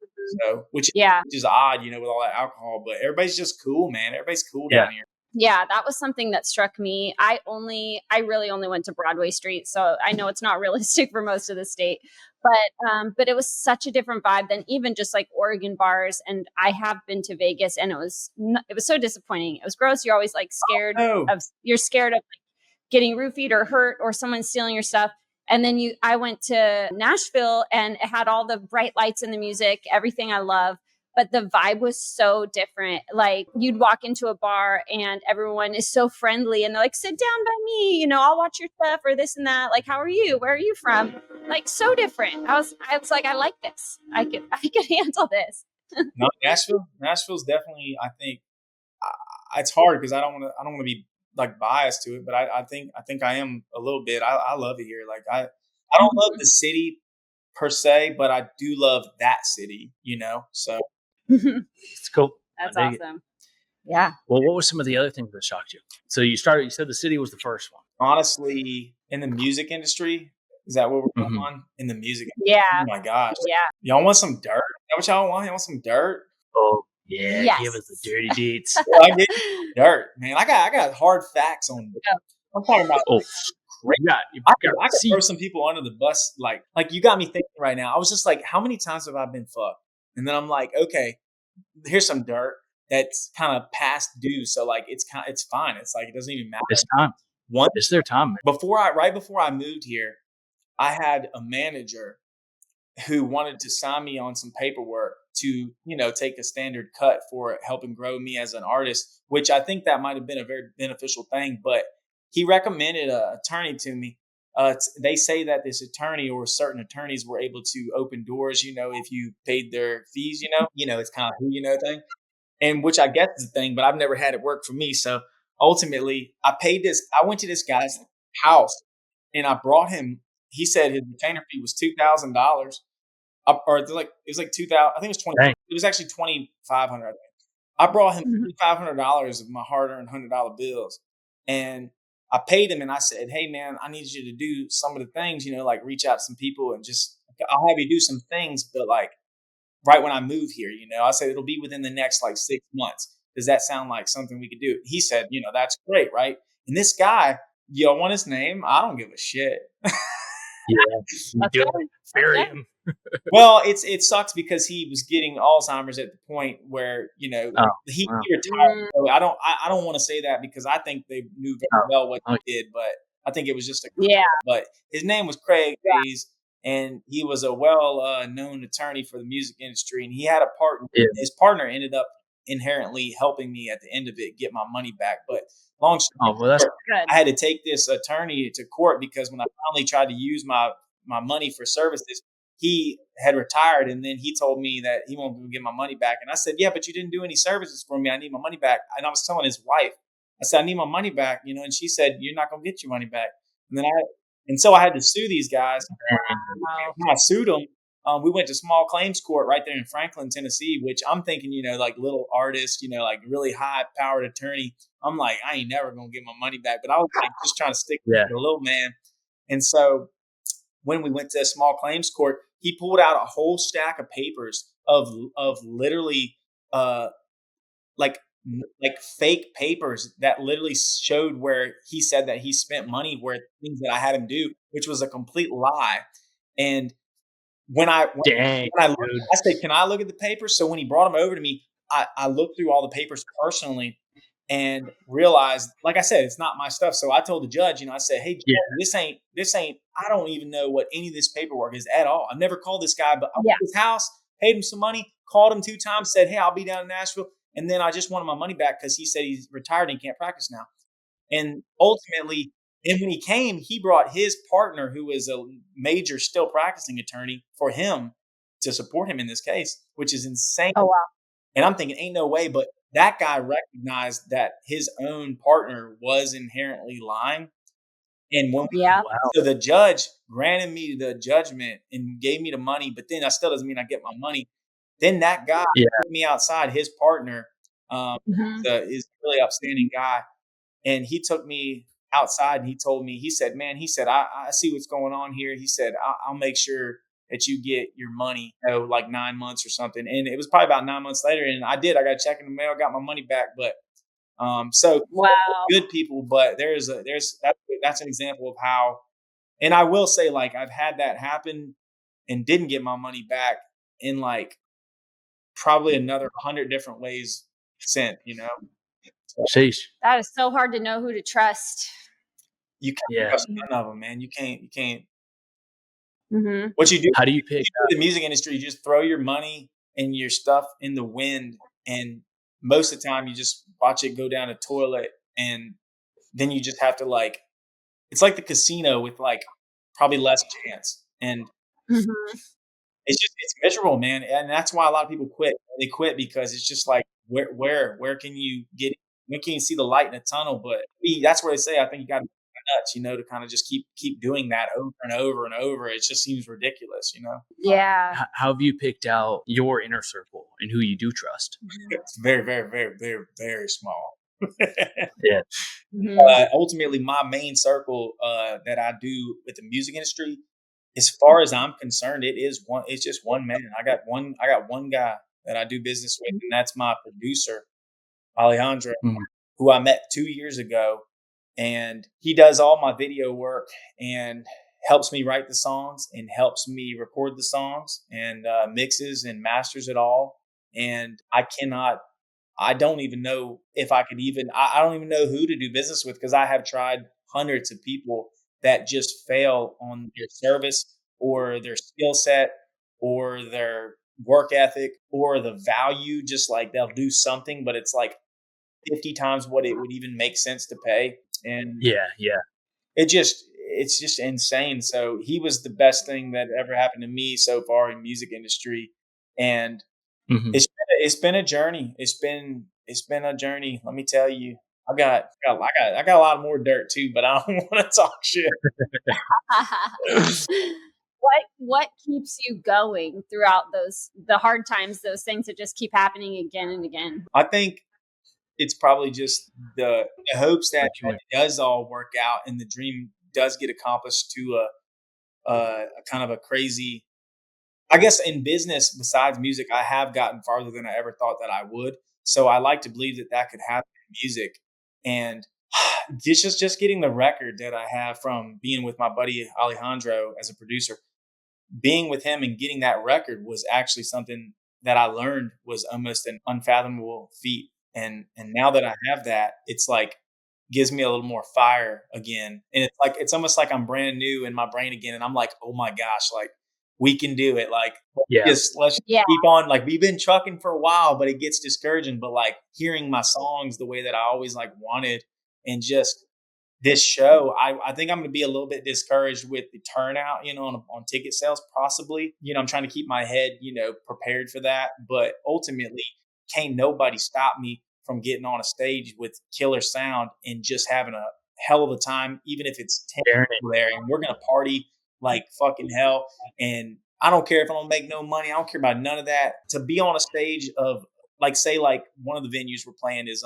So, which is odd, with all that alcohol, but everybody's just cool, man. Everybody's cool down here. Yeah, that was something that struck me. I really only went to Broadway Street, so I know it's not realistic for most of the state, but it was such a different vibe than even just like Oregon bars. And I have been to Vegas, and it was so disappointing. It was gross. You're always like scared of like getting roofied or hurt or someone stealing your stuff. And then I went to Nashville, and it had all the bright lights and the music, everything I love. But the vibe was so different. Like you'd walk into a bar and everyone is so friendly and they're like, sit down by me, I'll watch your stuff or this and that. Like, how are you? Where are you from? Like so different. I was like, I like this. I could handle this. No, Nashville's definitely, I think it's hard because I don't want to be like biased to it, but I think I am a little bit. I love it here. Like I don't love the city per se, but I do love that city, so. It's cool. That's awesome. Yeah. Well, what were some of the other things that shocked you? So you said the city was the first one. Honestly, in the music industry, is that what we're going on? In the music industry? Yeah. Oh my gosh. Yeah. Y'all want some dirt? Is that what y'all want? Y'all want some dirt? Oh yeah. Yes. Give us the dirty deeds. Well, I get dirt, man. I got hard facts on it. Yeah. I'm talking about I could throw some people under the bus. Like you got me thinking right now. I was just like, how many times have I been fucked? And then I'm like, okay, here's some dirt that's kind of past due. So like, it's fine. It's like, it doesn't even matter. It's time. It's their time. Right before I moved here, I had a manager who wanted to sign me on some paperwork to, take a standard cut for helping grow me as an artist, which I think that might've been a very beneficial thing, but he recommended an attorney to me. They say that this attorney or certain attorneys were able to open doors, if you paid their fees, it's kind of who thing. And which I guess is the thing, but I've never had it work for me. So ultimately I went to this guy's house and I brought him, he said his retainer fee was $2,000 or it was like 2,000. I think it was 20. Dang. It was actually 2,500. I think I brought him $500 of my hard-earned $100 bills. And I paid him and I said, hey, man, I need you to do some of the things, like reach out to some people and I'll have you do some things. But like right when I move here, I said it'll be within the next like 6 months. Does that sound like something we could do? He said, that's great. Right. And this guy, y'all want his name? I don't give a shit. Yeah. Bury him. Well, it sucks because he was getting Alzheimer's at the point where he retired. So I don't want to say that because I think they knew very well what he did, but I think it was just But his name was Craig Hayes, and he was a known attorney for the music industry, and he had a partner. Yeah. His partner ended up inherently helping me at the end of it get my money back, but long story that's short, good. I had to take this attorney to court because when I finally tried to use my money for services, he had retired, and then he told me that he won't get my money back. And I said, yeah, but you didn't do any services for me. I need my money back. And I was telling his wife, I said, I need my money back, and she said, you're not going to get your money back. And so I had to sue these guys. When I sued them, we went to small claims court right there in Franklin, Tennessee, which I'm thinking, like little artist, like really high powered attorney. I'm like, I ain't never going to get my money back. But I was like, just trying to stick with the little man. And so when we went to a small claims court, he pulled out a whole stack of papers of literally like fake papers that literally showed where he said that he spent money where things that I had him do, which was a complete lie. And when I looked, I said, "Can I look at the papers?" So when he brought them over to me, I looked through all the papers personally and realized, like I said, it's not my stuff. So I told the judge, I said, "Hey, judge, this ain't. I don't even know what any of this paperwork is at all. I've never called this guy, but I went to his house, paid him some money, called him 2 times, said, 'Hey, I'll be down in Nashville,' and then I just wanted my money back because he said he's retired and can't practice now." And ultimately, and when he came, he brought his partner, who is a major still practicing attorney, for him to support him in this case, which is insane. Oh, wow. And I'm thinking, ain't no way. But that guy recognized that his own partner was inherently lying. And when so the judge granted me the judgment and gave me the money, but then that still doesn't mean I get my money. Then that guy took me outside, his partner is a really upstanding guy. And he took me outside and he told me, he said, "Man," he said, I see what's going on here. He said, I'll make sure that you get your money, like 9 months or something." And it was probably about 9 months later. And I did. I got a check in the mail, got my money back. But so good people. But that's an example of how, and I will say, like, I've had that happen and didn't get my money back in like probably another 100 different ways since, Sheesh. That is so hard to know who to trust. You can't trust none of them, man. You can't. Mm-hmm. What you do? How do you pick the music industry? You just throw your money and your stuff in the wind, and most of the time you just watch it go down a toilet, and then you just have to, like, it's like the casino with like probably less chance, and it's miserable, man. And that's why a lot of people quit. They quit because it's just like, where can you get? When can you see the light in the tunnel? But that's where they say, I think you got to be nuts, to kind of just keep doing that over and over and over. It just seems ridiculous, Yeah. How have you picked out your inner circle and who you do trust? It's very, very, very, very, very small. Yeah. Ultimately, my main circle that I do with the music industry, as far as I'm concerned, it's just one man. I got one guy that I do business with, and that's my producer, Alejandro, who I met 2 years ago. And he does all my video work and helps me write the songs and helps me record the songs and mixes and masters it all. And I don't even know if I could I don't even know who to do business with, because I have tried hundreds of people that just fail on their service or their skill set or their work ethic or the value. Just like, they'll do something, but it's like 50 times what it would even make sense to pay. And it's just insane. So he was the best thing that ever happened to me so far in music industry. And it's been a journey. It's been a journey. Let me tell you, I got a lot more dirt too, but I don't want to talk shit. What keeps you going throughout the hard times, those things that just keep happening again and again? I think it's probably just the hopes that it does all work out and the dream does get accomplished to a kind of a crazy, I guess, in business. Besides music, I have gotten farther than I ever thought that I would. So I like to believe that could happen in music. And just getting the record that I have from being with my buddy Alejandro as a producer, being with him and getting that record was actually something that I learned was almost an unfathomable feat. And now that I have that, it's like, gives me a little more fire again. And it's like, it's almost like I'm brand new in my brain again. And I'm like, oh my gosh, like, we can do it. Like, let's keep on. Like, we've been trucking for a while, but it gets discouraging. But like, hearing my songs the way that I always like wanted, and just this show, I think I'm going to be a little bit discouraged with the turnout, on ticket sales, possibly. I'm trying to keep my head, prepared for that. But ultimately, can't nobody stop me from getting on a stage with killer sound and just having a hell of a time, even if it's 10 people there, and we're going to party like fucking hell. And I don't care if I don't make no money. I don't care about none of that. To be on a stage of, like, say, like, one of the venues we're playing is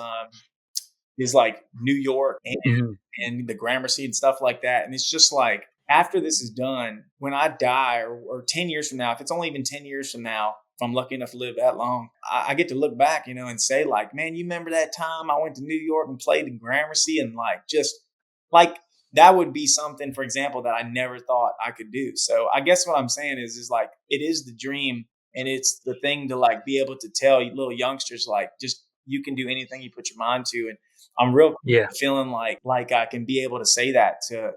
like New York and the Gramercy and stuff like that. And it's just like, after this is done, when I die, or 10 years from now, if it's only even 10 years from now, if I'm lucky enough to live that long, I get to look back, and say, like, man, you remember that time I went to New York and played in Gramercy, and like, just like, that would be something, for example, that I never thought I could do. So I guess what I'm saying is like, it is the dream, and it's the thing to like be able to tell little youngsters, like, just, you can do anything you put your mind to. And I'm real feeling like I can be able to say that to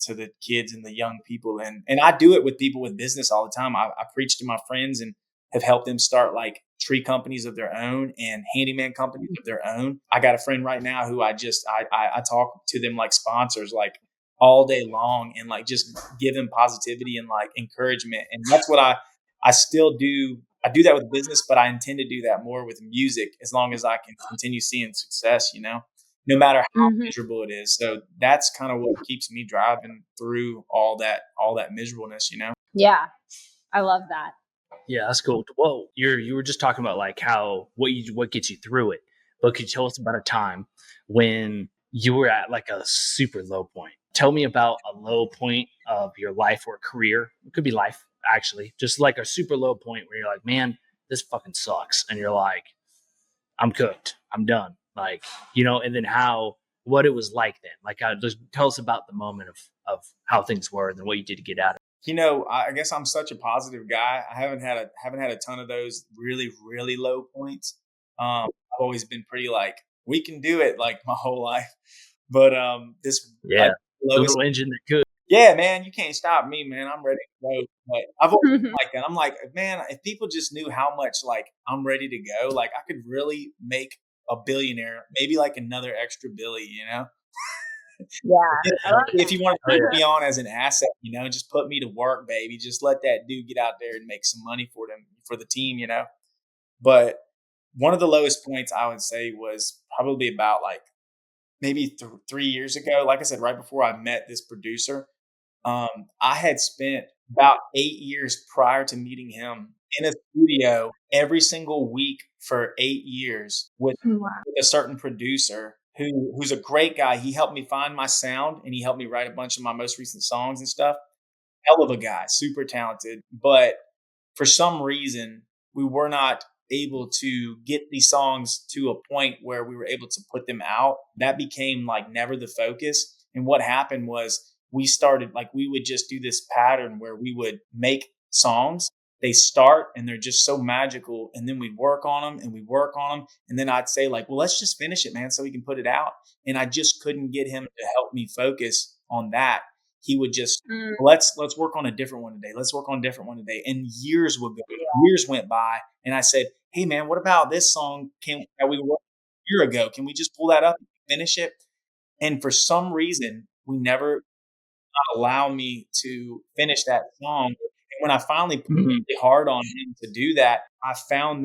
the kids and the young people. And I do it with people with business all the time. I preach to my friends and have helped them start like tree companies of their own and handyman companies of their own. I got a friend right now who I talk to them like sponsors, like all day long, and like just give them positivity and like encouragement. And that's what I still do. I do that with business, but I intend to do that more with music as long as I can continue seeing success, no matter how miserable it is. So that's kind of what keeps me driving through all that miserableness, Yeah. I love that. Yeah, that's cool. Well, you were just talking about like what gets you through it. But could you tell us about a time when you were at like a super low point? Tell me about a low point of your life or career. It could be life, actually. Just like a super low point where you're like, man, this fucking sucks. And you're like, I'm cooked. I'm done. Like, and then what it was like then. Like, just tell us about the moment of how things were and then what you did to get out of it. I guess I'm such a positive guy. I haven't had a ton of those really, really low points. I've always been pretty like, we can do it, like my whole life. But this the little engine that could. Yeah, man, you can't stop me, man. I'm ready to go. But I've always been like that. I'm like, man, if people just knew how much like I'm ready to go, like I could really make a billionaire, maybe like another extra billy, Yeah. If you want to put me on as an asset, just put me to work, baby. Just let that dude get out there and make some money for the team, But one of the lowest points I would say was probably about like maybe 3 years ago. Like I said, right before I met this producer, I had spent about 8 years prior to meeting him in a studio every single week for 8 years with a certain producer who's a great guy. He helped me find my sound and he helped me write a bunch of my most recent songs and stuff. Hell of a guy, super talented. But for some reason, we were not able to get these songs to a point where we were able to put them out. That became like never the focus. And what happened was we started, like, we would just do this pattern where we would make songs. They start and they're just so magical. And then we'd work on them and we work on them. And then I'd say like, well, let's just finish it, man, so we can put it out. And I just couldn't get him to help me focus on that. He would just, let's work on a different one today. Let's work on a different one today. And years would go, years went by. And I said, hey man, what about this song that we wrote a year ago? Can we just pull that up and finish it? And for some reason, we never allow me to finish that song. And when I finally put really hard on him to do that, I found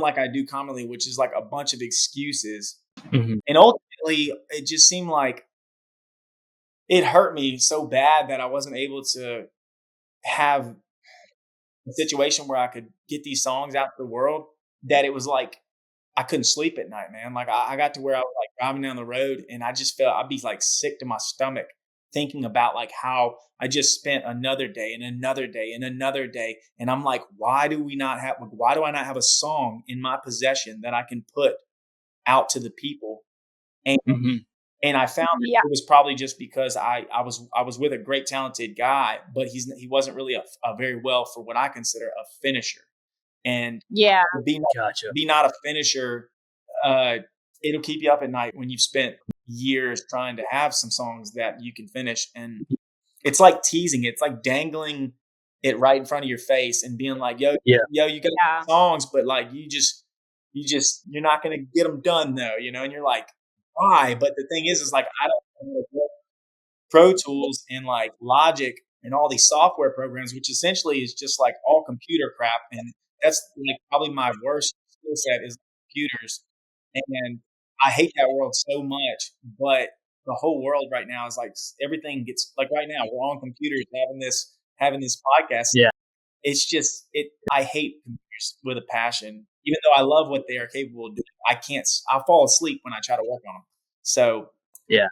like I do commonly, which is like a bunch of excuses. And ultimately, it just seemed like it hurt me so bad that I wasn't able to have a situation where I could get these songs out to the world, that it was like I couldn't sleep at night, man. Like I got to where I was like driving down the road and I just felt I'd be like sick to my stomach thinking about like how I just spent another day and another day and another day. And I'm like, why do I not have a song in my possession that I can put out to the people? And I found that it was probably just because I was with a great talented guy, but he wasn't really a very well, for what I consider, a finisher. And be not a finisher, it'll keep you up at night when you've spent years trying to have some songs that you can finish. And it's like teasing. It's like dangling it right in front of your face and being like, yo, you got songs, but like you're not going to get them done though, and you're like, why? But the thing is like, I don't know Pro Tools and like Logic and all these software programs, which essentially is just like all computer crap. And that's like probably my worst skill set is computers. And I hate that world so much, but the whole world right now is like everything gets like right now we're on computers having this podcast. Yeah. It's just I hate computers with a passion. Even though I love what they are capable of doing, I'll fall asleep when I try to work on them. So yeah.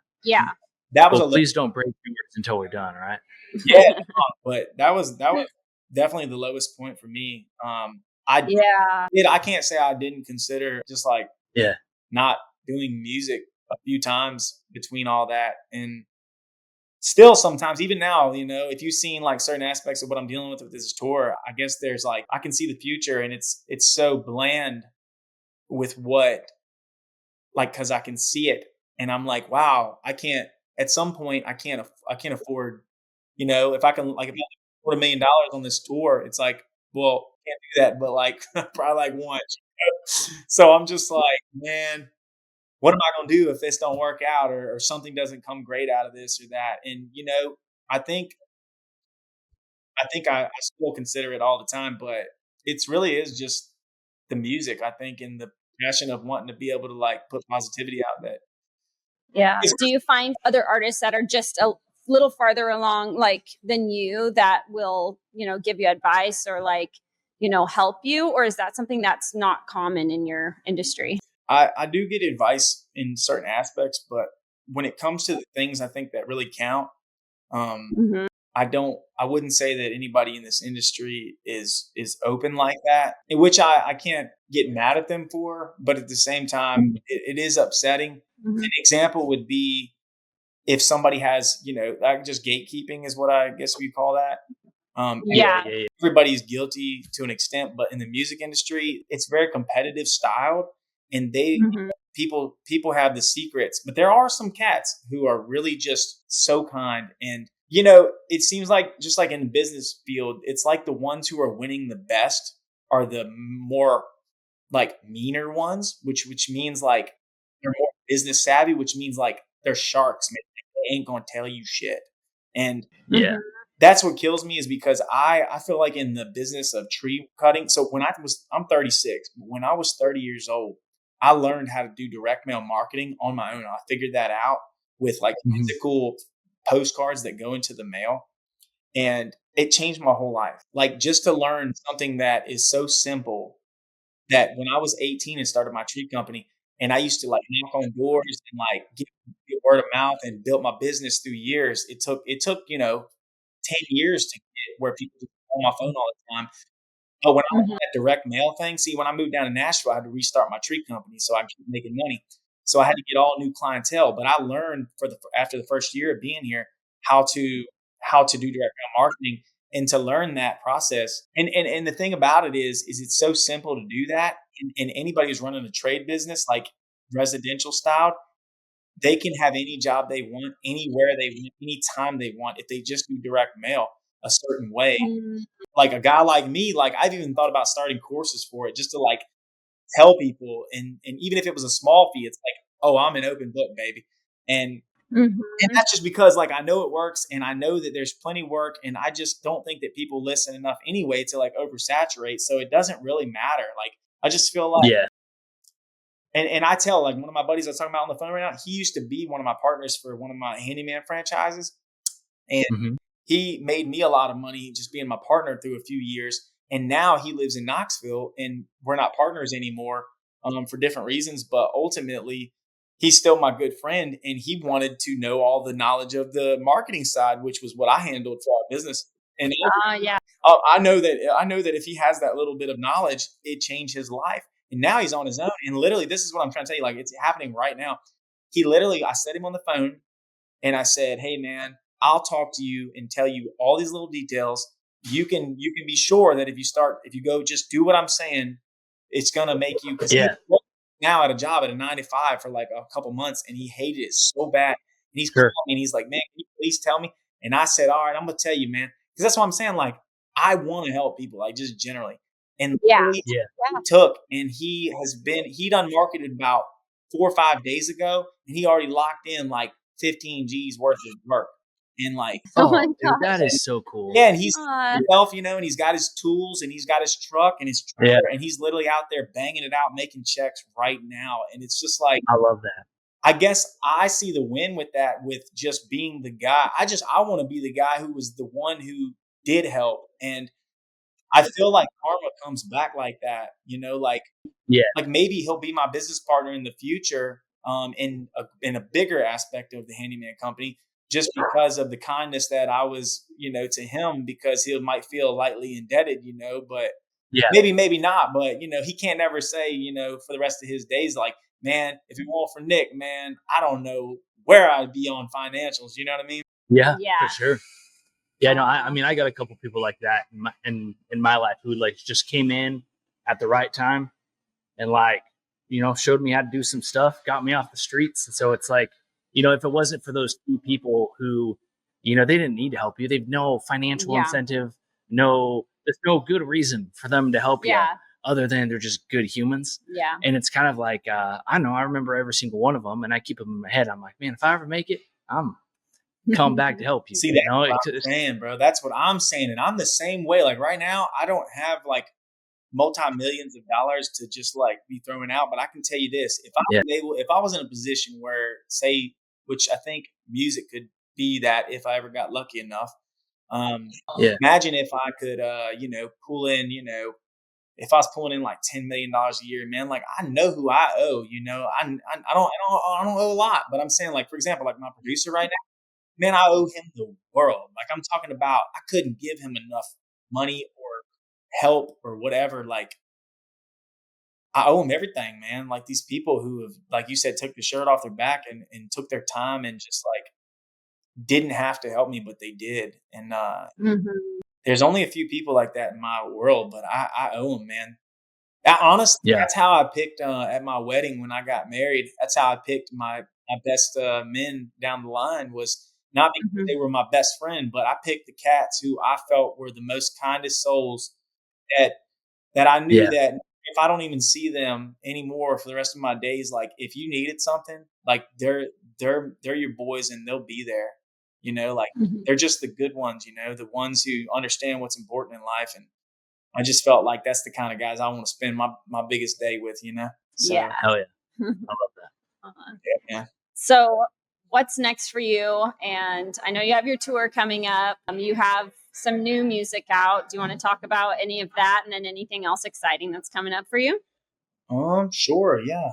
That was please don't break yours until we're done, right? Yeah, but that was definitely the lowest point for me. I can't say I didn't consider just like not doing music a few times between all that. And still sometimes, even now, if you've seen like certain aspects of what I'm dealing with this tour, I guess there's like, I can see the future, and it's so bland with what, like, cause I can see it, and I'm like, wow, at some point, I can't afford, if I can afford $1 million on this tour, it's like, well, can't do that, but like probably like once. So I'm just like, man, what am I going to do if this don't work out, or something doesn't come great out of this or that? And, I think, I still consider it all the time, but it's really is just the music, I think, and the passion of wanting to be able to like put positivity out that. Yeah. Do you find other artists that are just a little farther along like than you that will, give you advice or like, help you? Or is that something that's not common in your industry? I do get advice in certain aspects, but when it comes to the things I think that really count, Mm-hmm. I wouldn't say that anybody in this industry is open like that, in which I can't get mad at them for, but at the same time, it is upsetting. Mm-hmm. An example would be if somebody has, like just gatekeeping is what I guess we call that. Yeah. Everybody's guilty to an extent, but in the music industry, it's very competitive styled, and Mm-hmm. people have the secrets, but there are some cats who are really just so kind. And it seems like, just like in the business field, it's like the ones who are winning the best are the more like meaner ones, which means like they're more business savvy, which means like they're sharks, man. They ain't gonna tell you shit. And Yeah. that's what kills me, is because I feel like in the business of tree cutting. So I'm 36, but when I was 30 years old, I learned how to do direct mail marketing on my own. I figured that out with like physical postcards that go into the mail, and it changed my whole life. Like, just to learn something that is so simple, that when I was 18 and started my tree company, and I used to like knock on doors and like get word of mouth and built my business through years. It took 10 years to get where people just call my phone all the time. But when I was that direct mail thing, see, when I moved down to Nashville, I had to restart my tree company so I could keep making money. So I had to get all new clientele. But I learned after the first year of being here how to do direct mail marketing, and to learn that process. And the thing about it is it's so simple to do that. And anybody who's running a trade business, like residential style, they can have any job they want, anywhere they want, anytime they want, if they just do direct mail a certain way. Like a guy like me, like I've even thought about starting courses for it, just to like tell people, and even if it was a small fee, it's like, oh, I'm an open book, baby. And that's just because like I know it works, and I know that there's plenty of work, and I just don't think that people listen enough anyway to like oversaturate. So it doesn't really matter. Like, I just feel like, and I tell, like, one of my buddies I was talking about on the phone right now, he used to be one of my partners for one of my handyman franchises. And he made me a lot of money just being my partner through a few years. And now he lives in Knoxville, and we're not partners anymore for different reasons. But ultimately, he's still my good friend, and he wanted to know all the knowledge of the marketing side, which was what I handled for our business. And I know that if he has that little bit of knowledge, it changed his life. And now he's on his own. And literally, this is what I'm trying to tell you. Like, it's happening right now. I set him on the phone, and I said, hey, man, I'll talk to you and tell you all these little details. You can be sure that if you go, just do what I'm saying, it's going to make you, because he's now at a job at a 9 to 5 for like a couple months, and he hated it so bad. And he's calling me, and he's like, man, can you please tell me? And I said, all right, I'm going to tell you, man. Because that's what I'm saying. Like, I want to help people, like, just generally. And he took, and he done marketed about 4 or 5 days ago, and he already locked in like 15 G's worth of work. And like, dude, that is so cool. Yeah, and he's himself, and he's got his tools, and he's got his truck and his trailer, and he's literally out there banging it out, making checks right now. And it's just like, I love that. I guess I see the win with that, with just being the guy. I want to be the guy who was the one who did help. And I feel like karma comes back like that, like maybe he'll be my business partner in the future, in a bigger aspect of the handyman company, just because of the kindness that I was, to him, because he might feel lightly indebted, but maybe not. But, he can't ever say, for the rest of his days, like, man, if it weren't for Nick, man, I don't know where I'd be on financials. You know what I mean? Yeah, for sure. Yeah, no, I mean, I got a couple people like that in my life who like just came in at the right time and like, showed me how to do some stuff, got me off the streets. And so it's like, if it wasn't for those few people who, they didn't need to help you, they've no financial incentive, there's no good reason for them to help you other than they're just good humans. Yeah. And it's kind of like, I don't know, I remember every single one of them and I keep them in my head. I'm like, man, if I ever make it, I'm come back to help you. See, that's what I'm saying, bro. That's what I'm saying. And I'm the same way. Like right now, I don't have like multi-millions of dollars to just like be throwing out. But I can tell you this, if I was in a position where, say, which I think music could be that if I ever got lucky enough, imagine if I could, pull in, if I was pulling in like $10 million a year, man, like I know who I owe, I don't owe a lot, but I'm saying like, for example, like my producer right now, man, I owe him the world. Like I'm talking about, I couldn't give him enough money or help or whatever. Like I owe him everything, man. Like these people who have, like you said, took the shirt off their back and took their time and just like didn't have to help me, but they did. And there's only a few people like that in my world, but I owe them, man. Honestly, that's how I picked at my wedding when I got married. That's how I picked my best men down the line, was not because they were my best friend, but I picked the cats who I felt were the most kindest souls that I knew that if I don't even see them anymore for the rest of my days, like if you needed something, like they're your boys and they'll be there, like they're just the good ones, the ones who understand what's important in life. And I just felt like that's the kind of guys I want to spend my biggest day with, So, yeah. Hell yeah. I love that. Yeah. So what's next for you? And I know you have your tour coming up. You have some new music out. Do you want to talk about any of that and then anything else exciting that's coming up for you? Sure. Yeah.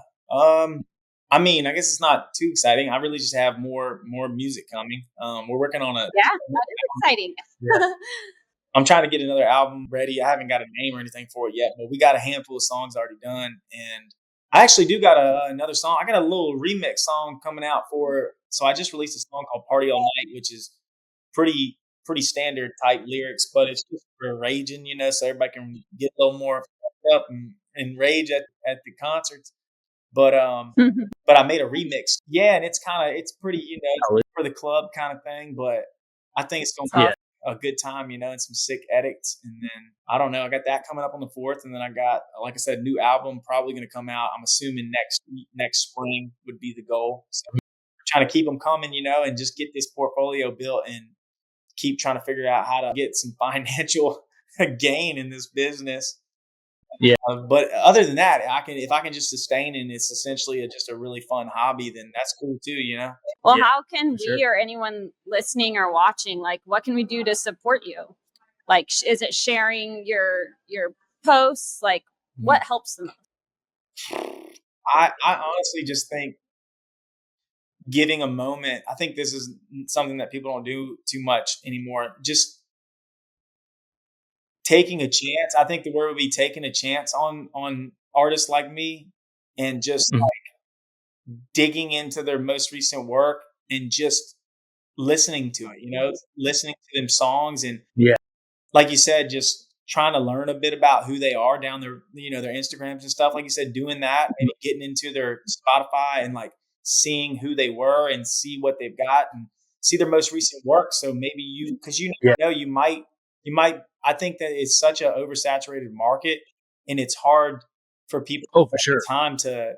I mean, I guess it's not too exciting. I really just have more music coming. We're working on that is exciting. Yeah. I'm trying to get another album ready. I haven't got a name or anything for it yet, but we got a handful of songs already done. And I actually do got another song. I got a little remix song coming out so I just released a song called Party All Night, which is pretty standard type lyrics, but it's just for raging, so everybody can get a little more fucked up and rage at the concerts. But but I made a remix. Yeah, and it's pretty, for the club kind of thing, but I think it's gonna be a good time, and some sick edits. And then I don't know, I got that coming up on the 4th, and then I got, like I said, new album probably going to come out. I'm assuming next spring would be the goal. So I'm trying to keep them coming, and just get this portfolio built and keep trying to figure out how to get some financial gain in this business. Yeah. But other than that, if I can just sustain and it's essentially just a really fun hobby, then that's cool too, Well, how can we or anyone listening or watching, like, what can we do to support you? Like, is it sharing your posts? Like, what helps them? I honestly just think giving a moment. I think this is something that people don't do too much anymore. Just taking a chance. I think the word would be taking a chance on artists like me and just like digging into their most recent work and just listening to it, listening to them songs. And like you said, just trying to learn a bit about who they are down their, their Instagrams and stuff. Like you said, doing that, maybe getting into their Spotify and like seeing who they were and see what they've got and see their most recent work. So maybe because you might, I think that it's such an oversaturated market and it's hard for people time to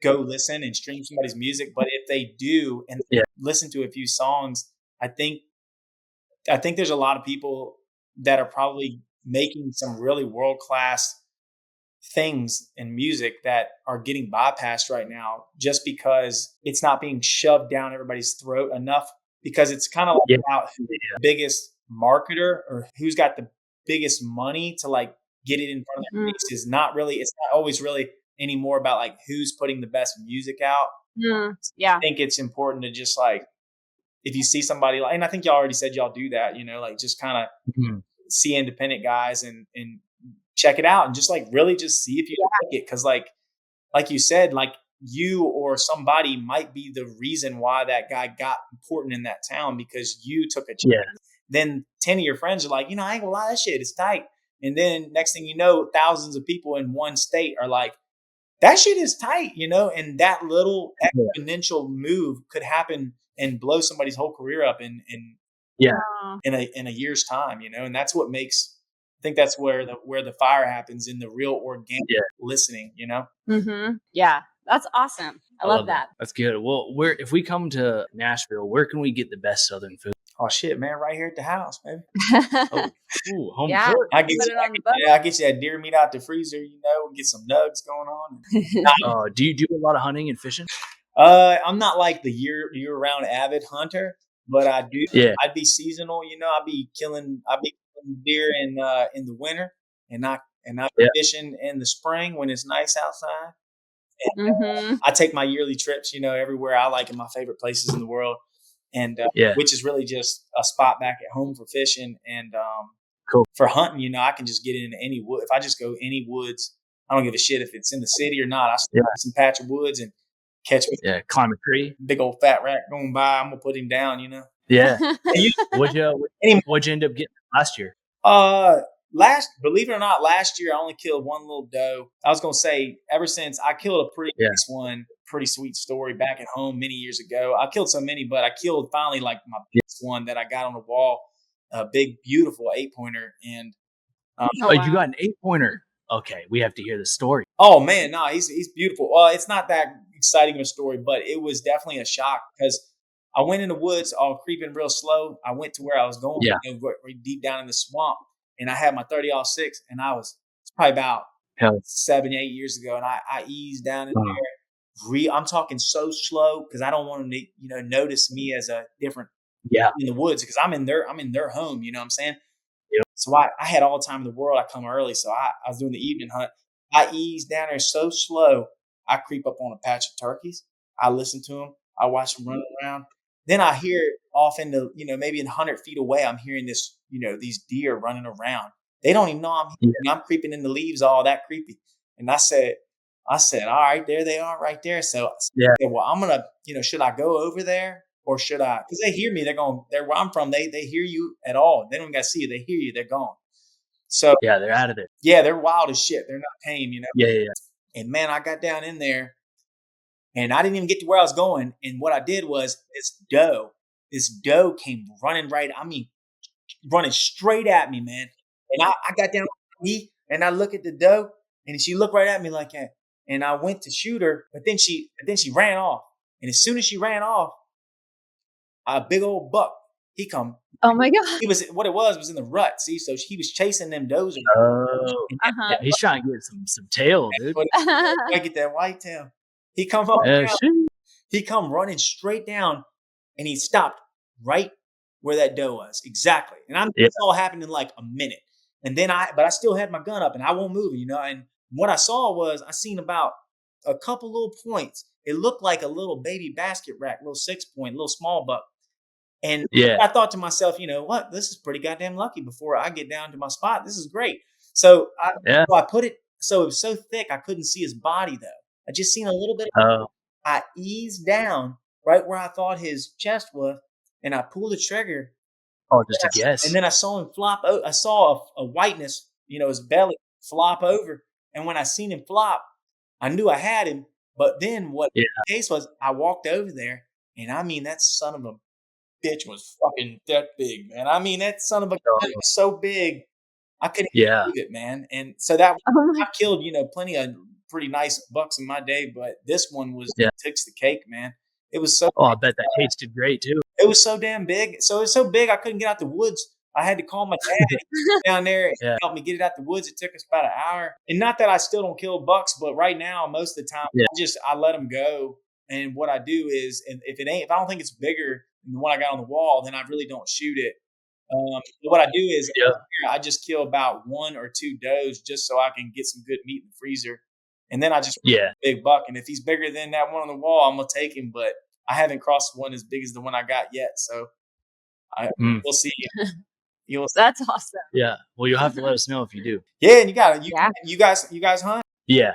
go listen and stream somebody's music. But if they do and listen to a few songs, I think there's a lot of people that are probably making some really world-class things in music that are getting bypassed right now just because it's not being shoved down everybody's throat enough, because it's kind of like about who's the biggest marketer or who's got the biggest money to like get it in front of their face. It's not always really anymore about like who's putting the best music out. I think it's important to just like, if you see somebody like, and I think y'all already said y'all do that, like just kind of see independent guys and check it out and just like really just see if you like it. Cause like you said, like you or somebody might be the reason why that guy got important in that town because you took a chance. Yeah. Then 10 of your friends are like, I ain't gonna lie, that shit is tight. And then next thing you know, thousands of people in one state are like, that shit is tight, and that little exponential move could happen and blow somebody's whole career up in a year's time, and that's what makes, I think that's where the fire happens in the real organic listening, Mm-hmm. Yeah. That's awesome. I love that. That's good. Well, if we come to Nashville, where can we get the best Southern food? Oh shit, man! Right here at the house, baby. Home court. I get you that deer meat out the freezer. Get some nugs going on. Do you do a lot of hunting and fishing? I'm not like the year-round avid hunter, but I do. Yeah. I'd be seasonal. I'd be killing deer in the winter, and I'd be fishing in the spring when it's nice outside. And, I take my yearly trips, everywhere I like in my favorite places in the world. And which is really just a spot back at home for fishing and cool. For hunting. I can just get into any wood. If I just go any woods, I don't give a shit if it's in the city or not. I start some patch of woods and catch me. Yeah, climb a tree. Big old fat rat going by. I'm gonna put him down. Yeah. What'd you end up getting last year? Believe it or not, last year I only killed one little doe. I was gonna say ever since I killed a pretty nice one. Pretty sweet story back at home many years ago. I killed so many, but I killed finally like my biggest one that I got on the wall, a big, beautiful 8-pointer. And you got an 8-pointer. Okay, we have to hear the story. Oh man, no, he's beautiful. It's not that exciting of a story, but it was definitely a shock because I went in the woods, all creeping real slow. I went to where I was going, deep down in the swamp, and I had my 30-06, and it's probably about 7-8 years ago, and I eased down in there. I'm talking so slow because I don't want them to, notice me as a different in the woods because I'm in their home. You know what I'm saying? Yep. So I had all the time in the world. I come early, so I was doing the evening hunt. I eased down there so slow. I creep up on a patch of turkeys. I listen to them. I watch them run around. Then I hear off into maybe 100 feet away. I'm hearing this these deer running around. They don't even know I'm here. I'm creeping in the leaves, all that creepy. And I said, all right, there they are right there. So I said, well, I'm going to, should I go over there or should I? Because they hear me. They're where I'm from. They hear you at all. They don't got to see you. They hear you. They're gone. So they're out of there. Yeah, they're wild as shit. They're not tame, Yeah. And man, I got down in there and I didn't even get to where I was going. And what I did was this doe came running running straight at me, man. And I got down on my knee and I look at the doe and she looked right at me like that. And I went to shoot her, but then she ran off. And as soon as she ran off, a big old buck, he come. Oh my God. What it was in the rut. See, so he was chasing them does. Oh, he's trying to get some tail, dude. I get that white tail. He come up. He come running straight down, and he stopped right where that doe was exactly. And this all happened in like a minute. And then but I still had my gun up, and I won't move, And what I saw was I seen about a couple little points. It looked like a little baby basket rack, little 6-point, little small buck. And I thought to myself, what? This is pretty goddamn lucky before I get down to my spot. This is great. So I put it, so it was so thick I couldn't see his body though. I just seen a little bit of I eased down right where I thought his chest was and I pulled the trigger. Oh, just a guess. And then I saw him flop. I saw a whiteness, his belly flop over. And when I seen him flop, I knew I had him. But then what the case was, I walked over there, and I mean, that son of a bitch was fucking that big, man. I mean, that son of a gun was so big, I couldn't believe it, man. And so I killed, plenty of pretty nice bucks in my day, but this one takes the cake, man. It was so. Oh, I bet that tasted great too. It was so damn big. So it was so bbig, I couldn't get out the woods. I had to call my dad down there and help me get it out the woods. It took us about an hour. And not that I still don't kill bucks, but right now, most of the time, I let them go. And what I do is, if I don't think it's bigger than the one I got on the wall, then I really don't shoot it. What I do is I just kill about 1 or 2 does just so I can get some good meat in the freezer. And then I just a big buck. And if he's bigger than that one on the wall, I'm going to take him. But I haven't crossed one as big as the one I got yet. So we'll see. That's awesome. Yeah. Well, you'll have to let us know if you do. Yeah, and you guys hunt? Yeah.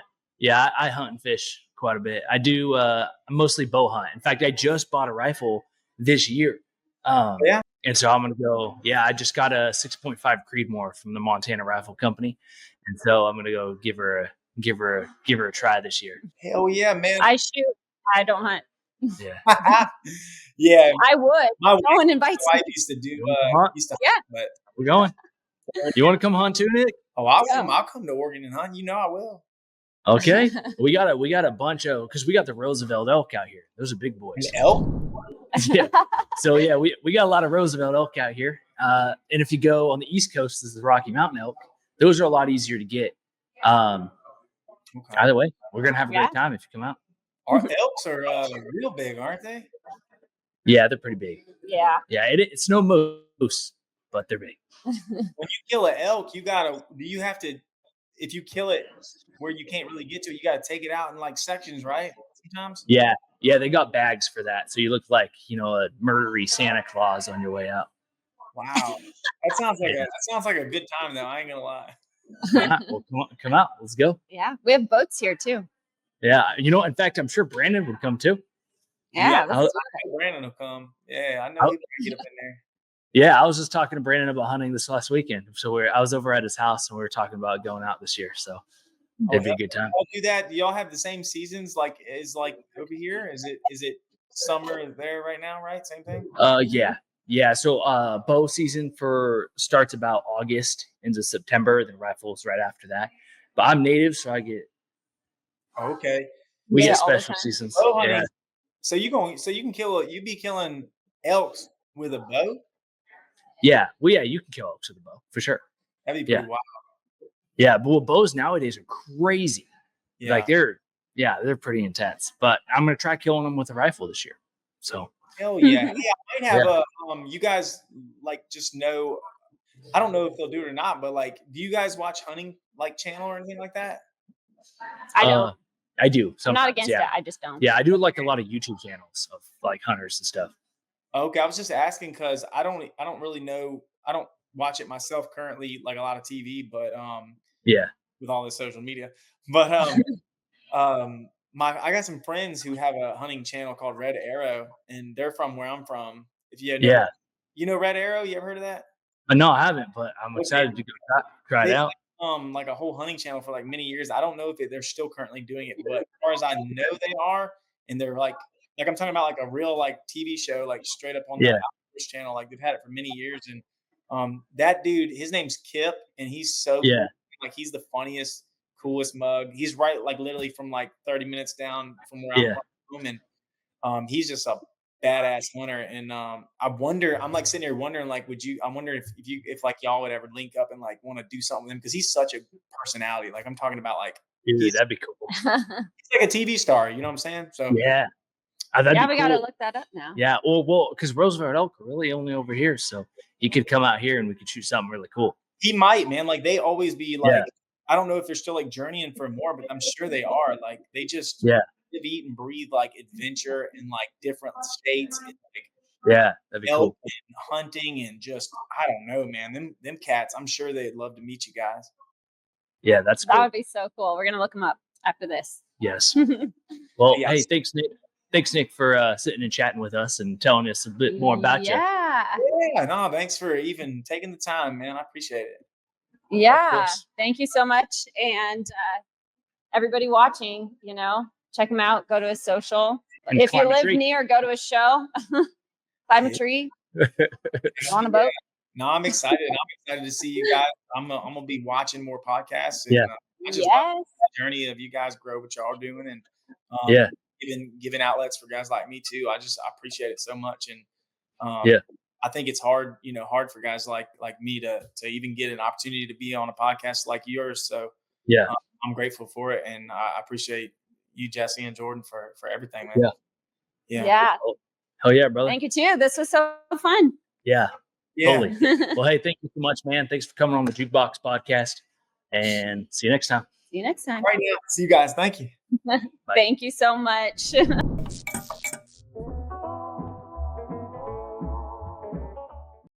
I hunt and fish quite a bit. I do mostly bow hunt. In fact, I just bought a rifle this year. Yeah. And so I'm going to go. Yeah, I just got a 6.5 Creedmoor from the Montana Rifle Company, and so I'm going to go give her a try this year. Hell yeah, man! I shoot. I don't hunt. Yeah, yeah. I would. My no one invites wife me. used to do. Yeah. But we're going. You want to come hunt too, Nick? Oh, I'll come to Oregon and hunt. You know I will. Okay, we got a bunch of, because we got the Roosevelt elk out here. Those are big boys. Elk? Yeah. So yeah, we got a lot of Roosevelt elk out here. And if you go on the East Coast, this is the Rocky Mountain elk. Those are a lot easier to get. Okay. Either way, we're gonna have a great time if you come out. Our elks are real big, aren't they? Yeah, they're pretty big. Yeah. Yeah, it's no moose, but they're big. When you kill an elk, if you kill it where you can't really get to it, you gotta take it out in like sections, right? Sometimes. Yeah, they got bags for that, so you look like a murdery Santa Claus on your way out. Wow, that sounds like a good time though. I ain't gonna lie. Well, come out, let's go. Yeah, we have boats here too. Yeah, in fact, I'm sure Brandon would come too. Yeah, Brandon will come. Yeah, I know he'll get up in there. Yeah, I was just talking to Brandon about hunting this last weekend. So I was over at his house and we were talking about going out this year. So it'd be a good time. Y'all do that? Do y'all have the same seasons like over here? Is it summer there right now? Right, same thing. Yeah. So bow season starts about August into September. Then rifles right after that. But I'm native, so I get. Okay. We get special seasons. Oh, yeah. So you can be killing elks with a bow? Yeah. Well, yeah, you can kill elks with a bow for sure. That'd be pretty wild. Yeah, but bows nowadays are crazy. Yeah. Like they're pretty intense. But I'm gonna try killing them with a rifle this year. So hell yeah. Yeah, I might have you guys just know, I don't know if they'll do it or not, but do you guys watch hunting channel or anything like that? I don't. I do. I'm not against it. I just don't. Yeah, I do a lot of YouTube channels of hunters and stuff. Okay, I was just asking because I don't really know. I don't watch it myself currently, like a lot of TV, but with all this social media. But I got some friends who have a hunting channel called Red Arrow, and they're from where I'm from. If you know Red Arrow, you ever heard of that? No, I haven't, but I'm excited to go try it out. Like a whole hunting channel for many years. I don't know if they're still currently doing it, but as far as I know, they are, and they're like I'm talking about a real TV show, straight up on the Outdoors channel. They've had it for many years, and that dude, his name's Kip, and he's so cool. He's the funniest, coolest mug. He's right literally from 30 minutes down from where I'm from, and he's just a badass hunter. And I wonder, I'm sitting here wondering, I wonder if y'all would ever link up and want to do something with him, because he's such a personality. I'm talking about dude, that'd be cool. He's like a TV star, you know what I'm saying? So yeah. We gotta look that up now. Yeah, well, because Roosevelt elk are really only over here, so he could come out here and we could shoot something really cool. He might, man. They always be I don't know if they're still journeying for more, but I'm sure they are. They just live, eat, and breathe adventure in different states. And, that'd be cool. And hunting and just, I don't know, man. Them cats, I'm sure they'd love to meet you guys. Yeah, that's cool. That would be so cool. We're gonna look them up after this. Yes. Well, hey, thanks, Nick. Thanks, Nick, for sitting and chatting with us and telling us a bit more about you. Yeah. No, thanks for even taking the time, man. I appreciate it. Yeah. Thank you so much. And everybody watching, check him out. Go to his social. And if you live near, go to a show. Climb a tree. On a boat. No, I'm excited. I'm excited to see you guys. I'm gonna be watching more podcasts. And, just the journey of you guys grow what y'all are doing, and giving outlets for guys like me too. I appreciate it so much, and I think it's hard for guys like me to even get an opportunity to be on a podcast like yours. So I'm grateful for it, and I appreciate you, Jesse and Jordan, for everything, man. Yeah. Hell yeah, brother. Thank you too. This was so fun. Yeah. Totally. Well, hey, thank you so much, man. Thanks for coming on the Jukebox Podcast, and see you next time. See you next time. Right now. See you guys. Thank you. Thank you so much.